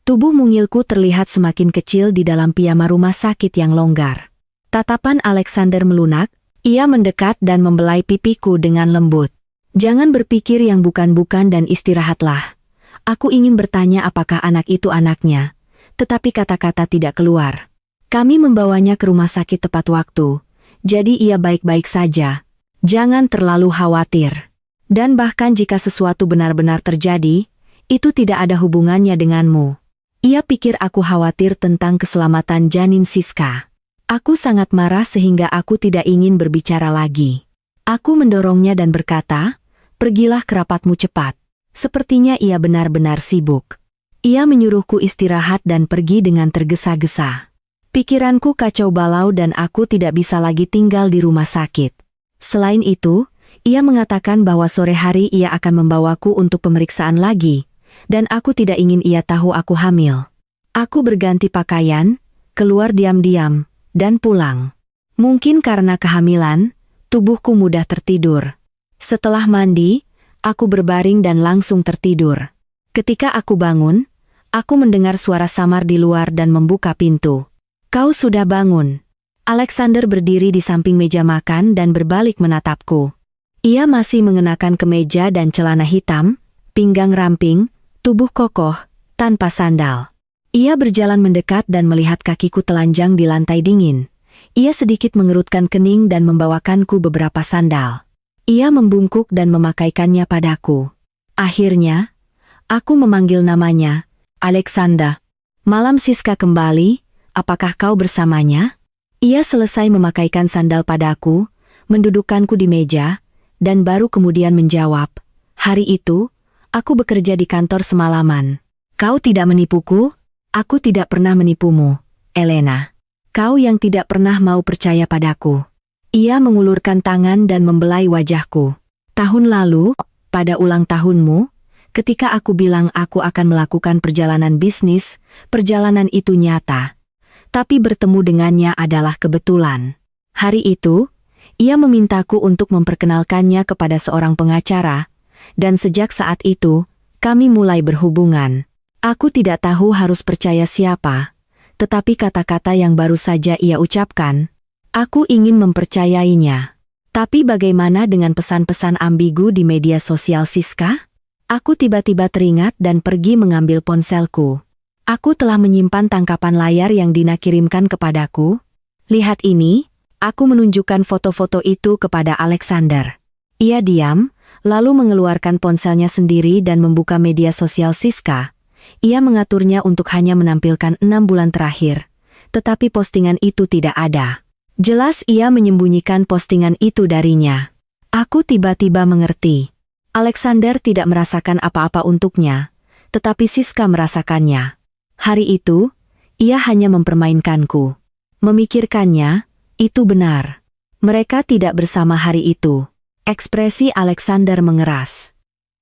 A: Tubuh mungilku terlihat semakin kecil di dalam piyama rumah sakit yang longgar. Tatapan Alexander melunak, ia mendekat dan membelai pipiku dengan lembut. Jangan berpikir yang bukan-bukan dan istirahatlah. Aku ingin bertanya apakah anak itu anaknya, tetapi kata-kata tidak keluar. Kami membawanya ke rumah sakit tepat waktu, jadi ia baik-baik saja. Jangan terlalu khawatir. Dan bahkan jika sesuatu benar-benar terjadi, itu tidak ada hubungannya denganmu. Ia pikir aku khawatir tentang keselamatan janin Siska. Aku sangat marah sehingga aku tidak ingin berbicara lagi. Aku mendorongnya dan berkata, pergilah ke rapatmu cepat. Sepertinya ia benar-benar sibuk. Ia menyuruhku istirahat dan pergi dengan tergesa-gesa. Pikiranku kacau balau dan aku tidak bisa lagi tinggal di rumah sakit. Selain itu, ia mengatakan bahwa sore hari ia akan membawaku untuk pemeriksaan lagi. Dan aku tidak ingin ia tahu aku hamil. Aku berganti pakaian, keluar diam-diam, dan pulang. Mungkin karena kehamilan, tubuhku mudah tertidur. Setelah mandi, aku berbaring dan langsung tertidur. Ketika aku bangun, aku mendengar suara samar di luar dan membuka pintu. Kau sudah bangun. Alexander berdiri di samping meja makan dan berbalik menatapku. Ia masih mengenakan kemeja dan celana hitam, pinggang ramping, tubuh kokoh, tanpa sandal. Ia berjalan mendekat dan melihat kakiku telanjang di lantai dingin. Ia sedikit mengerutkan kening dan membawakanku beberapa sandal. Ia membungkuk dan memakaikannya padaku. Akhirnya, aku memanggil namanya, Alexander. Malam Siska kembali, apakah kau bersamanya? Ia selesai memakaikan sandal padaku, mendudukkanku di meja, dan baru kemudian menjawab, hari itu, aku bekerja di kantor semalaman. Kau tidak menipuku? Aku tidak pernah menipumu, Elena. Kau yang tidak pernah mau percaya padaku. Ia mengulurkan tangan dan membelai wajahku. Tahun lalu, pada ulang tahunmu, ketika aku bilang aku akan melakukan perjalanan bisnis, perjalanan itu nyata. Tapi bertemu dengannya adalah kebetulan. Hari itu, ia memintaku untuk memperkenalkannya kepada seorang pengacara, dan sejak saat itu, kami mulai berhubungan. Aku tidak tahu harus percaya siapa, tetapi kata-kata yang baru saja ia ucapkan, aku ingin mempercayainya. Tapi bagaimana dengan pesan-pesan ambigu di media sosial Siska? Aku tiba-tiba teringat dan pergi mengambil ponselku. Aku telah menyimpan tangkapan layar yang Dina kirimkan kepadaku. Lihat ini, aku menunjukkan foto-foto itu kepada Alexander. Ia diam, lalu mengeluarkan ponselnya sendiri dan membuka media sosial Siska. Ia mengaturnya untuk hanya menampilkan 6 bulan terakhir, tetapi postingan itu tidak ada. Jelas ia menyembunyikan postingan itu darinya. Aku tiba-tiba mengerti. Alexander tidak merasakan apa-apa untuknya, tetapi Siska merasakannya. Hari itu, ia hanya mempermainkanku. Memikirkannya, itu benar. Mereka tidak bersama hari itu. Ekspresi Alexander mengeras.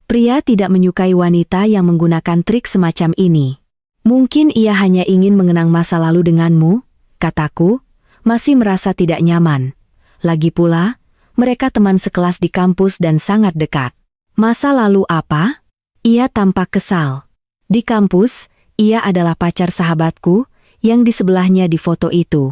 A: Pria tidak menyukai wanita yang menggunakan trik semacam ini. Mungkin ia hanya ingin mengenang masa lalu denganmu, kataku, masih merasa tidak nyaman. Lagi pula, mereka teman sekelas di kampus dan sangat dekat. Masa lalu apa? Ia tampak kesal. Di kampus, ia adalah pacar sahabatku, yang di sebelahnya di foto itu.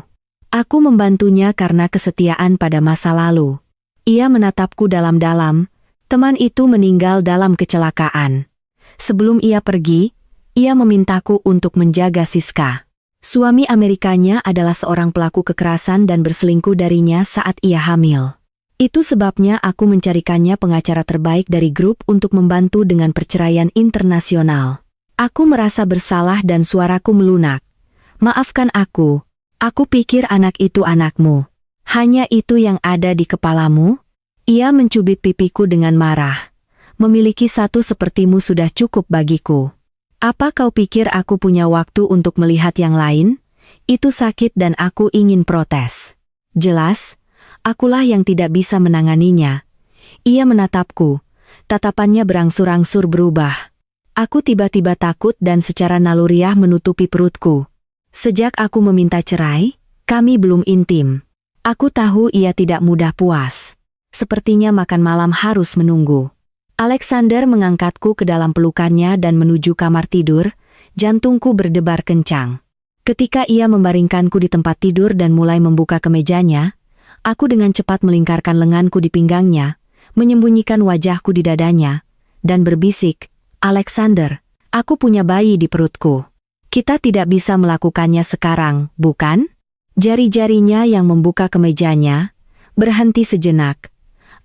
A: Aku membantunya karena kesetiaan pada masa lalu. Ia menatapku dalam-dalam. Teman itu meninggal dalam kecelakaan. Sebelum ia pergi, ia memintaku untuk menjaga Siska. Suami Amerikanya adalah seorang pelaku kekerasan dan berselingkuh darinya saat ia hamil. Itu sebabnya aku mencarikannya pengacara terbaik dari grup untuk membantu dengan perceraian internasional. Aku merasa bersalah dan suaraku melunak. Maafkan aku pikir anak itu anakmu. Hanya itu yang ada di kepalamu? Ia mencubit pipiku dengan marah. Memiliki satu sepertimu sudah cukup bagiku. Apa kau pikir aku punya waktu untuk melihat yang lain? Itu sakit dan aku ingin protes. Jelas, akulah yang tidak bisa menanganinya. Ia menatapku. Tatapannya berangsur-angsur berubah. Aku tiba-tiba takut dan secara naluriah menutupi perutku. Sejak aku meminta cerai, kami belum intim. Aku tahu ia tidak mudah puas. Sepertinya makan malam harus menunggu. Alexander mengangkatku ke dalam pelukannya dan menuju kamar tidur, jantungku berdebar kencang. Ketika ia membaringkanku di tempat tidur dan mulai membuka kemejanya, aku dengan cepat melingkarkan lenganku di pinggangnya, menyembunyikan wajahku di dadanya, dan berbisik, Alexander, aku punya bayi di perutku. Kita tidak bisa melakukannya sekarang, bukan? Jari-jarinya yang membuka kemejanya, berhenti sejenak.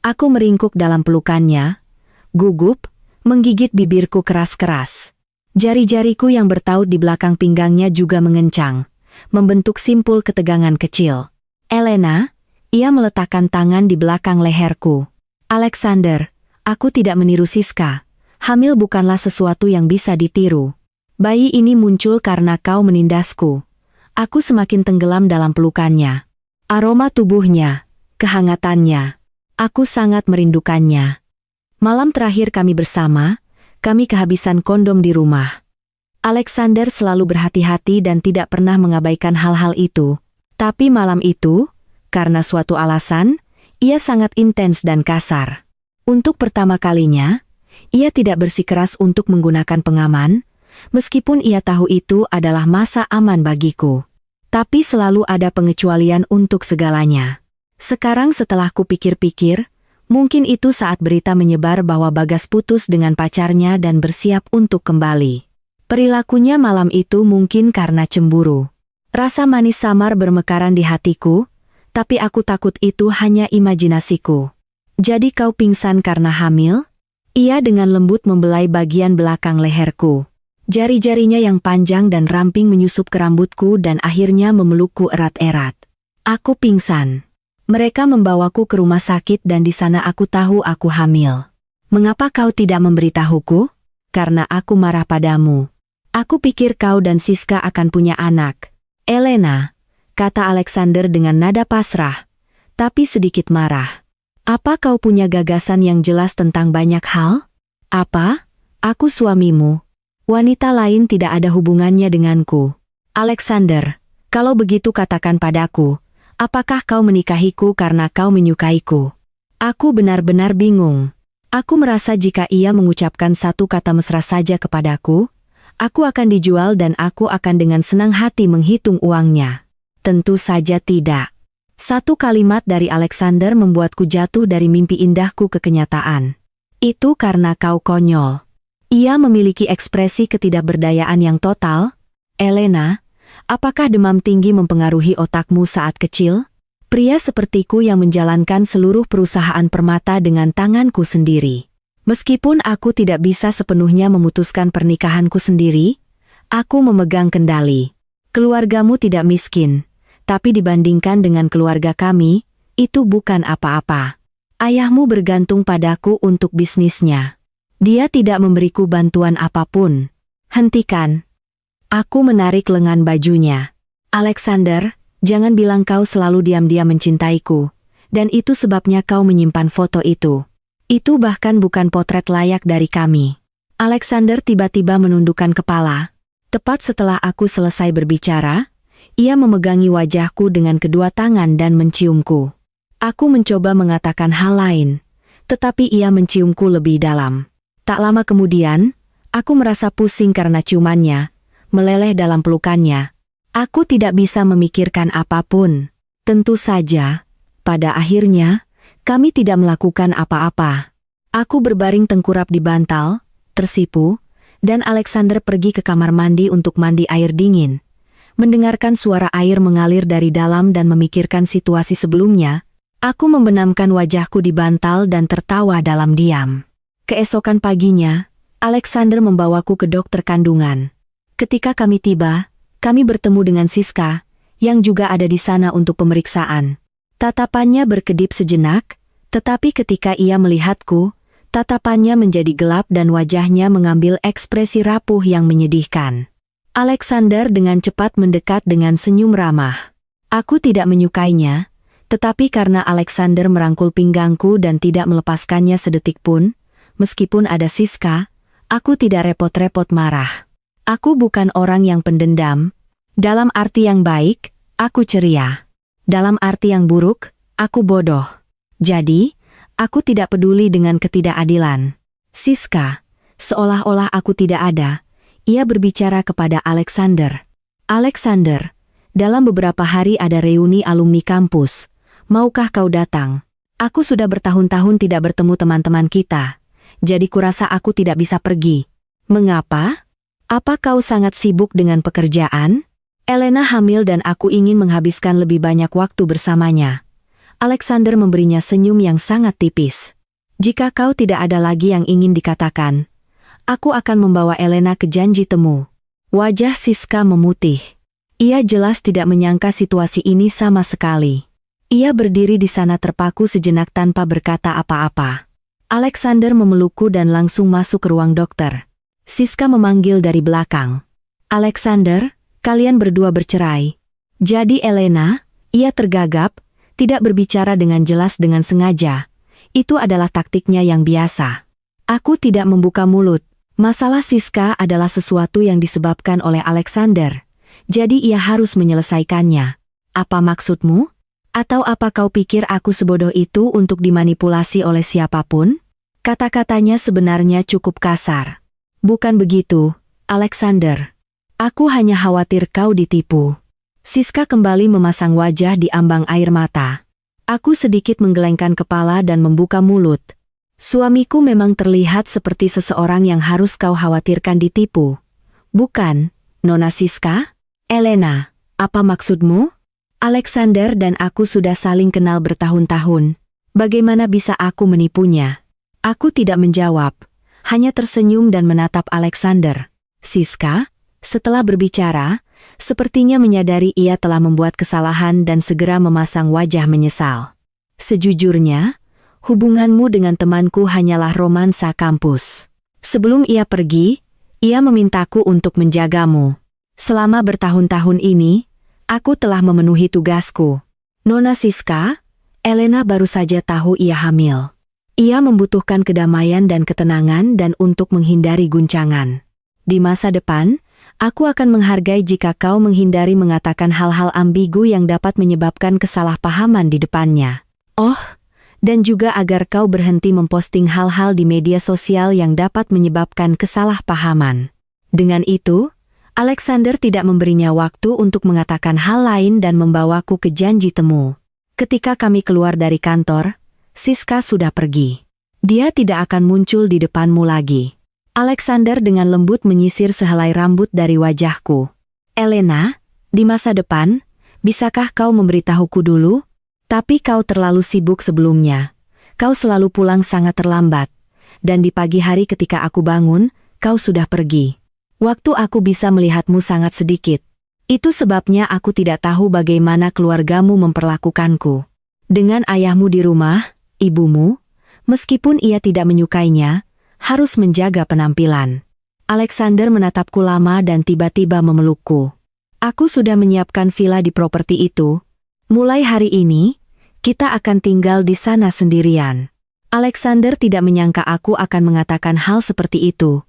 A: Aku meringkuk dalam pelukannya, gugup, menggigit bibirku keras-keras. Jari-jariku yang bertaut di belakang pinggangnya juga mengencang, membentuk simpul ketegangan kecil. Elena, ia meletakkan tangan di belakang leherku. Alexander, aku tidak meniru Siska. Hamil bukanlah sesuatu yang bisa ditiru. Bayi ini muncul karena kau menindasku. Aku semakin tenggelam dalam pelukannya. Aroma tubuhnya, kehangatannya. Aku sangat merindukannya. Malam terakhir kami bersama, kami kehabisan kondom di rumah. Alexander selalu berhati-hati dan tidak pernah mengabaikan hal-hal itu. Tapi malam itu, karena suatu alasan, ia sangat intens dan kasar. Untuk pertama kalinya, ia tidak bersikeras untuk menggunakan pengaman, meskipun ia tahu itu adalah masa aman bagiku. Tapi selalu ada pengecualian untuk segalanya. Sekarang setelah kupikir-pikir, mungkin itu saat berita menyebar bahwa Bagas putus dengan pacarnya dan bersiap untuk kembali. Perilakunya malam itu mungkin karena cemburu. Rasa manis samar bermekaran di hatiku, tapi aku takut itu hanya imajinasiku. Jadi kau pingsan karena hamil? Ia dengan lembut membelai bagian belakang leherku. Jari-jarinya yang panjang dan ramping menyusup ke rambutku dan akhirnya memelukku erat-erat. Aku pingsan. Mereka membawaku ke rumah sakit dan di sana aku tahu aku hamil. Mengapa kau tidak memberitahuku? Karena aku marah padamu. Aku pikir kau dan Siska akan punya anak. Elena, kata Alexander dengan nada pasrah, tapi sedikit marah. Apa kau punya gagasan yang jelas tentang banyak hal? Apa? Aku suamimu. Wanita lain tidak ada hubungannya denganku. Alexander, kalau begitu katakan padaku, apakah kau menikahiku karena kau menyukaiku? Aku benar-benar bingung. Aku merasa jika ia mengucapkan satu kata mesra saja kepadaku, aku akan dijual dan aku akan dengan senang hati menghitung uangnya. Tentu saja tidak. Satu kalimat dari Alexander membuatku jatuh dari mimpi indahku ke kenyataan. Itu karena kau konyol. Ia memiliki ekspresi ketidakberdayaan yang total. Elena, apakah demam tinggi mempengaruhi otakmu saat kecil? Pria sepertiku yang menjalankan seluruh perusahaan permata dengan tanganku sendiri. Meskipun aku tidak bisa sepenuhnya memutuskan pernikahanku sendiri, aku memegang kendali. Keluargamu tidak miskin, tapi dibandingkan dengan keluarga kami, itu bukan apa-apa. Ayahmu bergantung padaku untuk bisnisnya. Dia tidak memberiku bantuan apapun. Hentikan. Aku menarik lengan bajunya. Alexander, jangan bilang kau selalu diam-diam mencintaiku, dan itu sebabnya kau menyimpan foto itu. Itu bahkan bukan potret layak dari kami. Alexander tiba-tiba menundukkan kepala. Tepat setelah aku selesai berbicara, ia memegangi wajahku dengan kedua tangan dan menciumku. Aku mencoba mengatakan hal lain, tetapi ia menciumku lebih dalam. Tak lama kemudian, aku merasa pusing karena ciumannya, meleleh dalam pelukannya. Aku tidak bisa memikirkan apapun. Tentu saja, pada akhirnya, kami tidak melakukan apa-apa. Aku berbaring tengkurap di bantal, tersipu, dan Alexander pergi ke kamar mandi untuk mandi air dingin. Mendengarkan suara air mengalir dari dalam dan memikirkan situasi sebelumnya, aku membenamkan wajahku di bantal dan tertawa dalam diam. Keesokan paginya, Alexander membawaku ke dokter kandungan. Ketika kami tiba, kami bertemu dengan Siska, yang juga ada di sana untuk pemeriksaan. Tatapannya berkedip sejenak, tetapi ketika ia melihatku, tatapannya menjadi gelap dan wajahnya mengambil ekspresi rapuh yang menyedihkan. Alexander dengan cepat mendekat dengan senyum ramah. Aku tidak menyukainya, tetapi karena Alexander merangkul pinggangku dan tidak melepaskannya sedetik pun, meskipun ada Siska, aku tidak repot-repot marah. Aku bukan orang yang pendendam. Dalam arti yang baik, aku ceria. Dalam arti yang buruk, aku bodoh. Jadi, aku tidak peduli dengan ketidakadilan. Siska, seolah-olah aku tidak ada, ia berbicara kepada Alexander. Alexander, dalam beberapa hari ada reuni alumni kampus. Maukah kau datang? Aku sudah bertahun-tahun tidak bertemu teman-teman kita, jadi kurasa aku tidak bisa pergi. Mengapa? Apa kau sangat sibuk dengan pekerjaan? Elena hamil dan aku ingin menghabiskan lebih banyak waktu bersamanya. Alexander memberinya senyum yang sangat tipis. Jika kau tidak ada lagi yang ingin dikatakan, aku akan membawa Elena ke janji temu. Wajah Siska memutih. Ia jelas tidak menyangka situasi ini sama sekali. Ia berdiri di sana terpaku sejenak tanpa berkata apa-apa. Alexander memelukku dan langsung masuk ke ruang dokter. Siska memanggil dari belakang. Alexander, kalian berdua bercerai. Jadi Elena, ia tergagap, tidak berbicara dengan jelas dengan sengaja. Itu adalah taktiknya yang biasa. Aku tidak membuka mulut. Masalah Siska adalah sesuatu yang disebabkan oleh Alexander. Jadi ia harus menyelesaikannya. Apa maksudmu? Atau apa kau pikir aku sebodoh itu untuk dimanipulasi oleh siapapun? Kata-katanya sebenarnya cukup kasar. Bukan begitu, Alexander. Aku hanya khawatir kau ditipu. Siska kembali memasang wajah di ambang air mata. Aku sedikit menggelengkan kepala dan membuka mulut. Suamiku memang terlihat seperti seseorang yang harus kau khawatirkan ditipu. Bukan, Nona Siska? Elena, apa maksudmu? Alexander dan aku sudah saling kenal bertahun-tahun. Bagaimana bisa aku menipunya? Aku tidak menjawab, hanya tersenyum dan menatap Alexander. Siska, setelah berbicara, sepertinya menyadari ia telah membuat kesalahan dan segera memasang wajah menyesal. Sejujurnya, hubunganmu dengan temanku hanyalah romansa kampus. Sebelum ia pergi, Ia memintaku untuk menjagamu. Selama bertahun-tahun ini, aku telah memenuhi tugasku. Nona Siska, Elena baru saja tahu ia hamil. Ia membutuhkan kedamaian dan ketenangan dan untuk menghindari guncangan. Di masa depan, aku akan menghargai jika kau menghindari mengatakan hal-hal ambigu yang dapat menyebabkan kesalahpahaman di depannya. Oh, dan juga agar kau berhenti memposting hal-hal di media sosial yang dapat menyebabkan kesalahpahaman. Dengan itu, Alexander tidak memberinya waktu untuk mengatakan hal lain dan membawaku ke janji temu. Ketika kami keluar dari kantor, Siska sudah pergi. Dia tidak akan muncul di depanmu lagi. Alexander dengan lembut menyisir sehelai rambut dari wajahku. Elena, di masa depan, bisakah kau memberitahuku dulu? Tapi kau terlalu sibuk sebelumnya. Kau selalu pulang sangat terlambat. Dan di pagi hari ketika aku bangun, kau sudah pergi. Waktu aku bisa melihatmu sangat sedikit. Itu sebabnya aku tidak tahu bagaimana keluargamu memperlakukanku. Dengan ayahmu di rumah, ibumu, meskipun ia tidak menyukainya, harus menjaga penampilan. Alexander menatapku lama dan tiba-tiba memelukku. Aku sudah menyiapkan villa di properti itu. Mulai hari ini, kita akan tinggal di sana sendirian. Alexander tidak menyangka aku akan mengatakan hal seperti itu.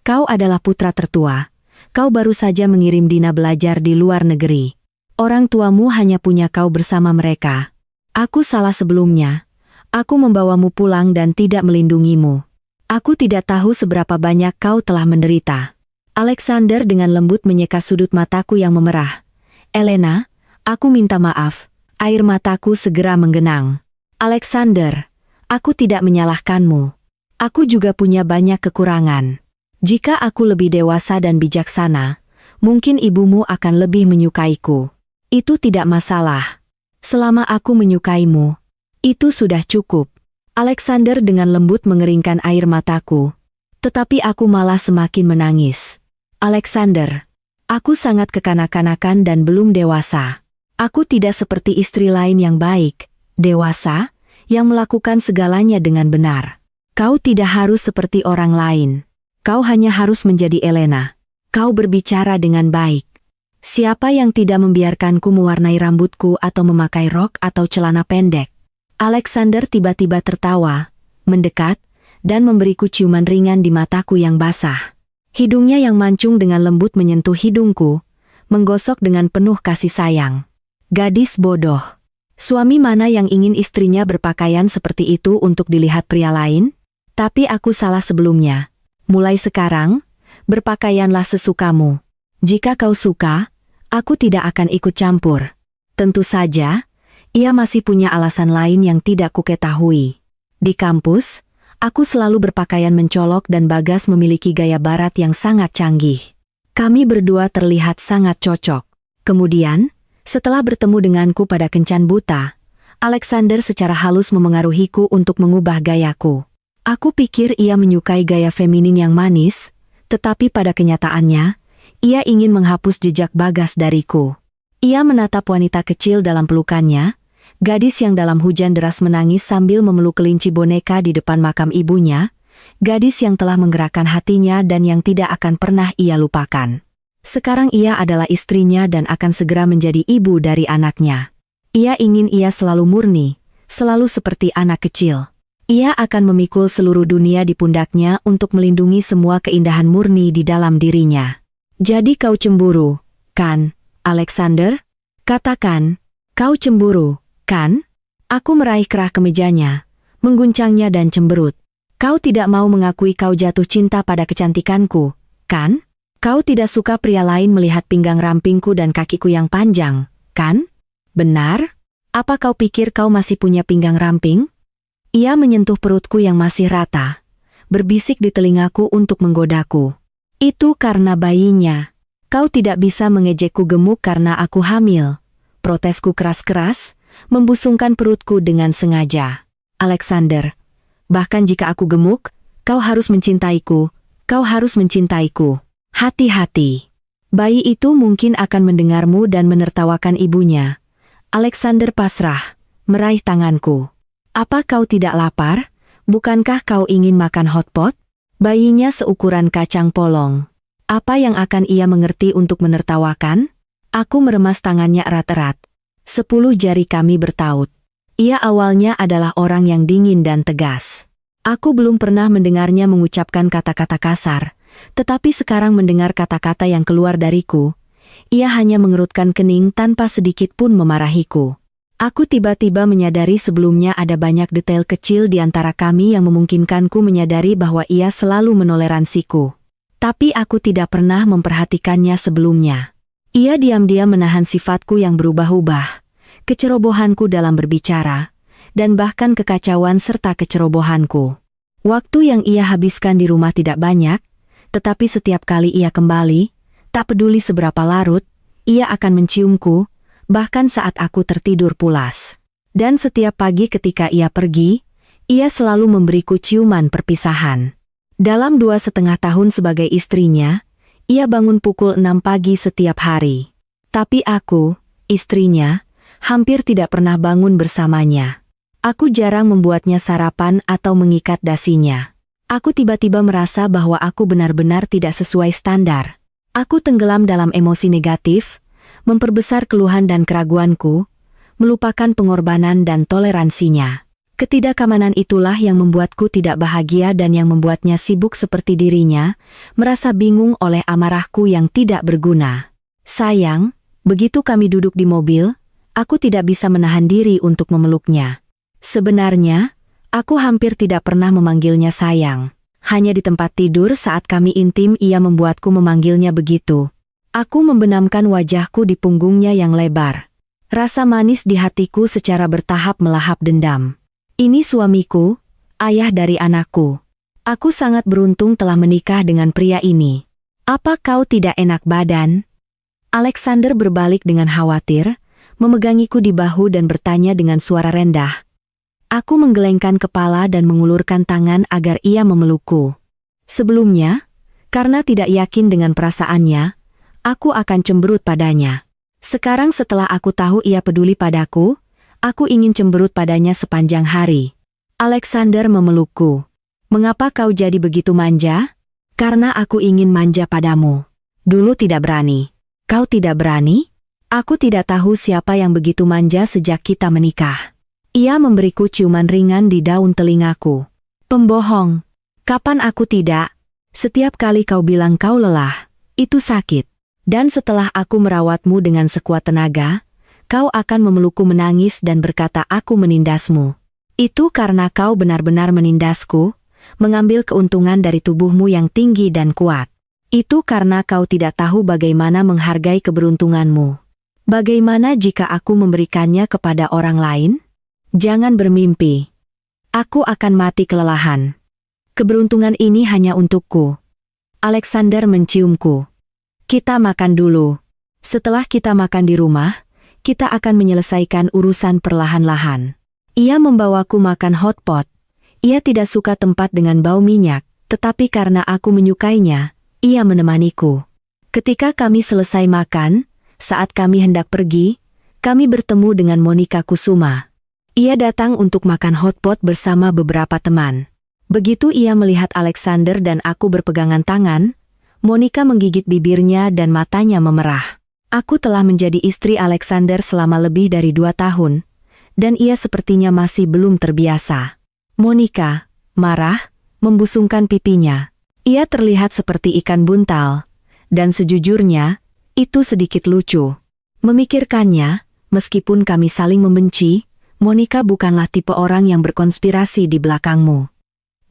A: Kau adalah putra tertua. Kau baru saja mengirim Dina belajar di luar negeri. Orang tuamu hanya punya kau bersama mereka. Aku salah sebelumnya. Aku membawamu pulang dan tidak melindungimu. Aku tidak tahu seberapa banyak kau telah menderita. Alexander dengan lembut menyeka sudut mataku yang memerah. Elena, aku minta maaf. Air mataku segera menggenang. Alexander, aku tidak menyalahkanmu. Aku juga punya banyak kekurangan. Jika aku lebih dewasa dan bijaksana, mungkin ibumu akan lebih menyukaiku. Itu tidak masalah. Selama aku menyukaimu, itu sudah cukup. Alexander dengan lembut mengeringkan air mataku. Tetapi aku malah semakin menangis. Alexander, aku sangat kekanak-kanakan dan belum dewasa. Aku tidak seperti istri lain yang baik, dewasa, yang melakukan segalanya dengan benar. Kau tidak harus seperti orang lain. Kau hanya harus menjadi Elena. Kau berbicara dengan baik. Siapa yang tidak membiarkanku mewarnai rambutku atau memakai rok atau celana pendek? Alexander tiba-tiba tertawa, mendekat, dan memberiku ciuman ringan di mataku yang basah. Hidungnya yang mancung dengan lembut menyentuh hidungku, menggosok dengan penuh kasih sayang. Gadis bodoh. Suami mana yang ingin istrinya berpakaian seperti itu untuk dilihat pria lain? Tapi aku salah sebelumnya. Mulai sekarang, berpakaianlah sesukamu. Jika kau suka, aku tidak akan ikut campur. Tentu saja, ia masih punya alasan lain yang tidak kuketahui. Di kampus, aku selalu berpakaian mencolok dan Bagas memiliki gaya barat yang sangat canggih. Kami berdua terlihat sangat cocok. Kemudian, setelah bertemu denganku pada kencan buta, Alexander secara halus memengaruhiku untuk mengubah gayaku. Aku pikir ia menyukai gaya feminin yang manis, tetapi pada kenyataannya, ia ingin menghapus jejak Bagas dariku. Ia menatap wanita kecil dalam pelukannya, gadis yang dalam hujan deras menangis sambil memeluk kelinci boneka di depan makam ibunya, gadis yang telah menggerakkan hatinya dan yang tidak akan pernah ia lupakan. Sekarang ia adalah istrinya dan akan segera menjadi ibu dari anaknya. Ia ingin ia selalu murni, selalu seperti anak kecil. Ia akan memikul seluruh dunia di pundaknya untuk melindungi semua keindahan murni di dalam dirinya. Jadi kau cemburu, kan, Alexander? Katakan, kau cemburu, kan? Aku meraih kerah kemejanya, mengguncangnya dan cemberut. Kau tidak mau mengakui kau jatuh cinta pada kecantikanku, kan? Kau tidak suka pria lain melihat pinggang rampingku dan kakiku yang panjang, kan? Benar? Apa kau pikir kau masih punya pinggang ramping? Ia menyentuh perutku yang masih rata, berbisik di telingaku untuk menggodaku. Itu karena bayinya. Kau tidak bisa mengejekku gemuk karena aku hamil. Protesku keras-keras, membusungkan perutku dengan sengaja. Alexander, bahkan jika aku gemuk, kau harus mencintaiku, kau harus mencintaiku. Hati-hati. Bayi itu mungkin akan mendengarmu dan menertawakan ibunya. Alexander pasrah, meraih tanganku. Apa kau tidak lapar? Bukankah kau ingin makan hotpot? Bayinya seukuran kacang polong. Apa yang akan ia mengerti untuk menertawakan? Aku meremas tangannya erat-erat. 10 jari kami bertaut. Ia awalnya adalah orang yang dingin dan tegas. Aku belum pernah mendengarnya mengucapkan kata-kata kasar, tetapi sekarang mendengar kata-kata yang keluar dariku, ia hanya mengerutkan kening tanpa sedikit pun memarahiku. Aku tiba-tiba menyadari sebelumnya ada banyak detail kecil di antara kami yang memungkinkanku menyadari bahwa ia selalu menoleransiku. Tapi aku tidak pernah memperhatikannya sebelumnya. Ia diam-diam menahan sifatku yang berubah-ubah, kecerobohanku dalam berbicara, dan bahkan kekacauan serta kecerobohanku. Waktu yang ia habiskan di rumah tidak banyak, tetapi setiap kali ia kembali, tak peduli seberapa larut, ia akan menciumku, bahkan saat aku tertidur pulas. Dan setiap pagi ketika ia pergi, ia selalu memberiku ciuman perpisahan. Dalam 2,5 tahun sebagai istrinya, ia bangun pukul 6 pagi setiap hari. Tapi aku, istrinya, hampir tidak pernah bangun bersamanya. Aku jarang membuatnya sarapan atau mengikat dasinya. Aku tiba-tiba merasa bahwa aku benar-benar tidak sesuai standar. Aku tenggelam dalam emosi negatif, memperbesar keluhan dan keraguanku, melupakan pengorbanan dan toleransinya. Ketidakamanan itulah yang membuatku tidak bahagia dan yang membuatnya sibuk seperti dirinya, merasa bingung oleh amarahku yang tidak berguna. Sayang, begitu kami duduk di mobil, aku tidak bisa menahan diri untuk memeluknya. Sebenarnya, aku hampir tidak pernah memanggilnya sayang. Hanya di tempat tidur saat kami intim ia membuatku memanggilnya begitu. Aku membenamkan wajahku di punggungnya yang lebar. Rasa manis di hatiku secara bertahap melahap dendam. Ini suamiku, ayah dari anakku. Aku sangat beruntung telah menikah dengan pria ini. Apa kau tidak enak badan? Alexander berbalik dengan khawatir, memegangiku di bahu dan bertanya dengan suara rendah. Aku menggelengkan kepala dan mengulurkan tangan agar ia memelukku. Sebelumnya, karena tidak yakin dengan perasaannya, aku akan cemberut padanya. Sekarang setelah aku tahu ia peduli padaku, aku ingin cemberut padanya sepanjang hari. Alexander memelukku. Mengapa kau jadi begitu manja? Karena aku ingin manja padamu. Dulu tidak berani. Kau tidak berani? Aku tidak tahu siapa yang begitu manja sejak kita menikah. Ia memberiku ciuman ringan di daun telingaku. Pembohong. Kapan aku tidak? Setiap kali kau bilang kau lelah, itu sakit. Dan setelah aku merawatmu dengan sekuat tenaga, kau akan memelukku menangis dan berkata aku menindasmu. Itu karena kau benar-benar menindasku, mengambil keuntungan dari tubuhmu yang tinggi dan kuat. Itu karena kau tidak tahu bagaimana menghargai keberuntunganmu. Bagaimana jika aku memberikannya kepada orang lain? Jangan bermimpi. Aku akan mati kelelahan. Keberuntungan ini hanya untukku. Alexander menciumku. Kita makan dulu. Setelah kita makan di rumah, kita akan menyelesaikan urusan perlahan-lahan. Ia membawaku makan hotpot. Ia tidak suka tempat dengan bau minyak, tetapi karena aku menyukainya, ia menemaniku. Ketika kami selesai makan, saat kami hendak pergi, kami bertemu dengan Monica Kusuma. Ia datang untuk makan hotpot bersama beberapa teman. Begitu ia melihat Alexander dan aku berpegangan tangan, Monica menggigit bibirnya dan matanya memerah. Aku telah menjadi istri Alexander selama lebih dari 2 tahun, dan ia sepertinya masih belum terbiasa. Monica, marah, membusungkan pipinya. Ia terlihat seperti ikan buntal, dan sejujurnya, itu sedikit lucu. Memikirkannya, meskipun kami saling membenci, Monica bukanlah tipe orang yang berkonspirasi di belakangmu.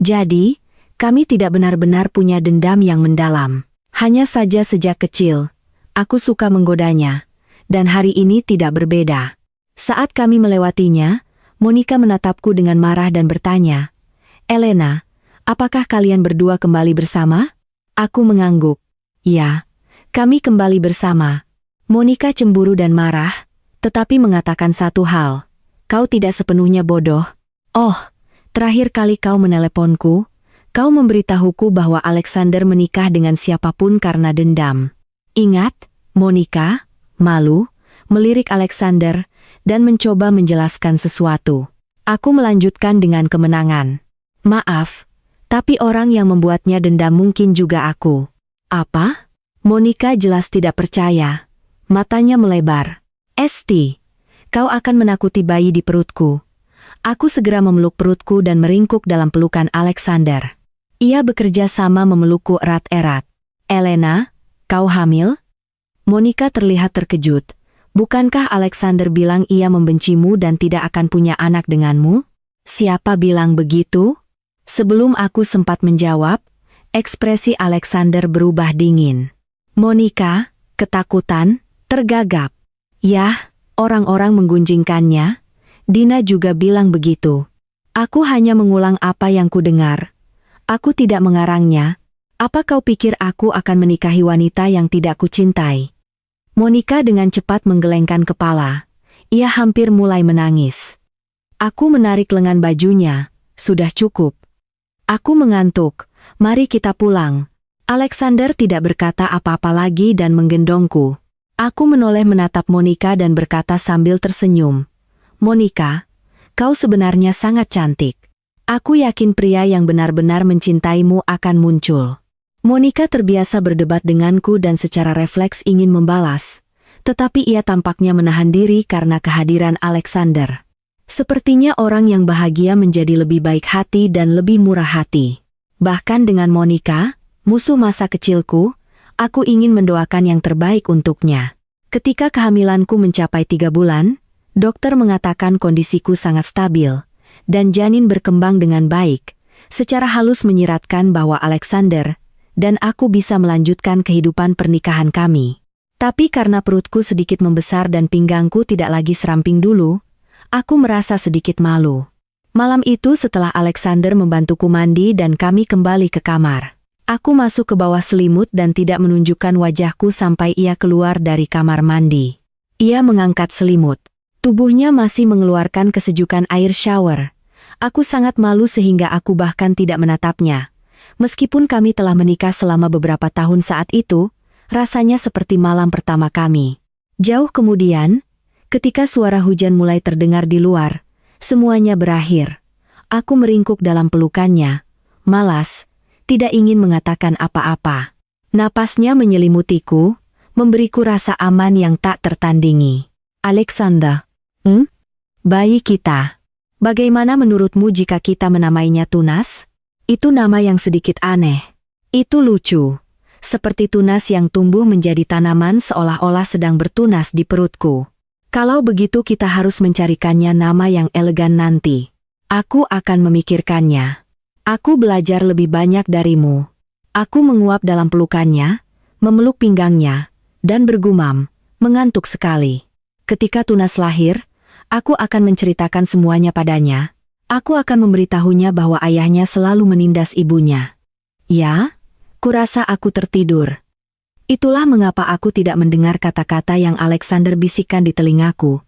A: Jadi, kami tidak benar-benar punya dendam yang mendalam. Hanya saja sejak kecil, aku suka menggodanya, dan hari ini tidak berbeda. Saat kami melewatinya, Monica menatapku dengan marah dan bertanya, Elena, apakah kalian berdua kembali bersama? Aku mengangguk. Ya, kami kembali bersama. Monica cemburu dan marah, tetapi mengatakan satu hal, kau tidak sepenuhnya bodoh. Oh, terakhir kali kau meneleponku, kau memberitahuku bahwa Alexander menikah dengan siapapun karena dendam. Ingat, Monica, malu, melirik Alexander, dan mencoba menjelaskan sesuatu. Aku melanjutkan dengan kemenangan. Maaf, tapi orang yang membuatnya dendam mungkin juga aku. Apa? Monica jelas tidak percaya. Matanya melebar. Esti, kau akan menakuti bayi di perutku. Aku segera memeluk perutku dan meringkuk dalam pelukan Alexander. Ia bekerja sama memelukku erat-erat. Elena, kau hamil? Monica terlihat terkejut. Bukankah Alexander bilang ia membencimu dan tidak akan punya anak denganmu? Siapa bilang begitu? Sebelum aku sempat menjawab, ekspresi Alexander berubah dingin. Monica, ketakutan, tergagap. Yah, orang-orang menggunjingkannya. Dina juga bilang begitu. Aku hanya mengulang apa yang kudengar. Aku tidak mengarangnya. Apa kau pikir aku akan menikahi wanita yang tidak kucintai? Monica dengan cepat menggelengkan kepala. Ia hampir mulai menangis. Aku menarik lengan bajunya. Sudah cukup. Aku mengantuk. Mari kita pulang. Alexander tidak berkata apa-apa lagi dan menggendongku. Aku menoleh menatap Monica dan berkata sambil tersenyum. Monica, kau sebenarnya sangat cantik. Aku yakin pria yang benar-benar mencintaimu akan muncul. Monica terbiasa berdebat denganku dan secara refleks ingin membalas. Tetapi ia tampaknya menahan diri karena kehadiran Alexander. Sepertinya orang yang bahagia menjadi lebih baik hati dan lebih murah hati. Bahkan dengan Monica, musuh masa kecilku, aku ingin mendoakan yang terbaik untuknya. Ketika kehamilanku mencapai 3 bulan, dokter mengatakan kondisiku sangat stabil, dan janin berkembang dengan baik, secara halus menyiratkan bahwa Alexander dan aku bisa melanjutkan kehidupan pernikahan kami. Tapi karena perutku sedikit membesar dan pinggangku tidak lagi seramping dulu, aku merasa sedikit malu. Malam itu setelah Alexander membantuku mandi dan kami kembali ke kamar. Aku masuk ke bawah selimut dan tidak menunjukkan wajahku sampai ia keluar dari kamar mandi. Ia mengangkat selimut. Tubuhnya masih mengeluarkan kesejukan air shower. Aku sangat malu sehingga aku bahkan tidak menatapnya. Meskipun kami telah menikah selama beberapa tahun saat itu, rasanya seperti malam pertama kami. Jauh kemudian, ketika suara hujan mulai terdengar di luar, semuanya berakhir. Aku meringkuk dalam pelukannya, malas, tidak ingin mengatakan apa-apa. Napasnya menyelimutiku, memberiku rasa aman yang tak tertandingi. Alexander, bayi kita. Bagaimana menurutmu jika kita menamainya Tunas? Itu nama yang sedikit aneh. Itu lucu. Seperti tunas yang tumbuh menjadi tanaman seolah-olah sedang bertunas di perutku. Kalau begitu kita harus mencarikannya nama yang elegan nanti. Aku akan memikirkannya. Aku belajar lebih banyak darimu. Aku menguap dalam pelukannya, memeluk pinggangnya, dan bergumam, mengantuk sekali. Ketika Tunas lahir, aku akan menceritakan semuanya padanya. Aku akan memberitahunya bahwa ayahnya selalu menindas ibunya. Ya, kurasa aku tertidur. Itulah mengapa aku tidak mendengar kata-kata yang Alexander bisikkan di telingaku.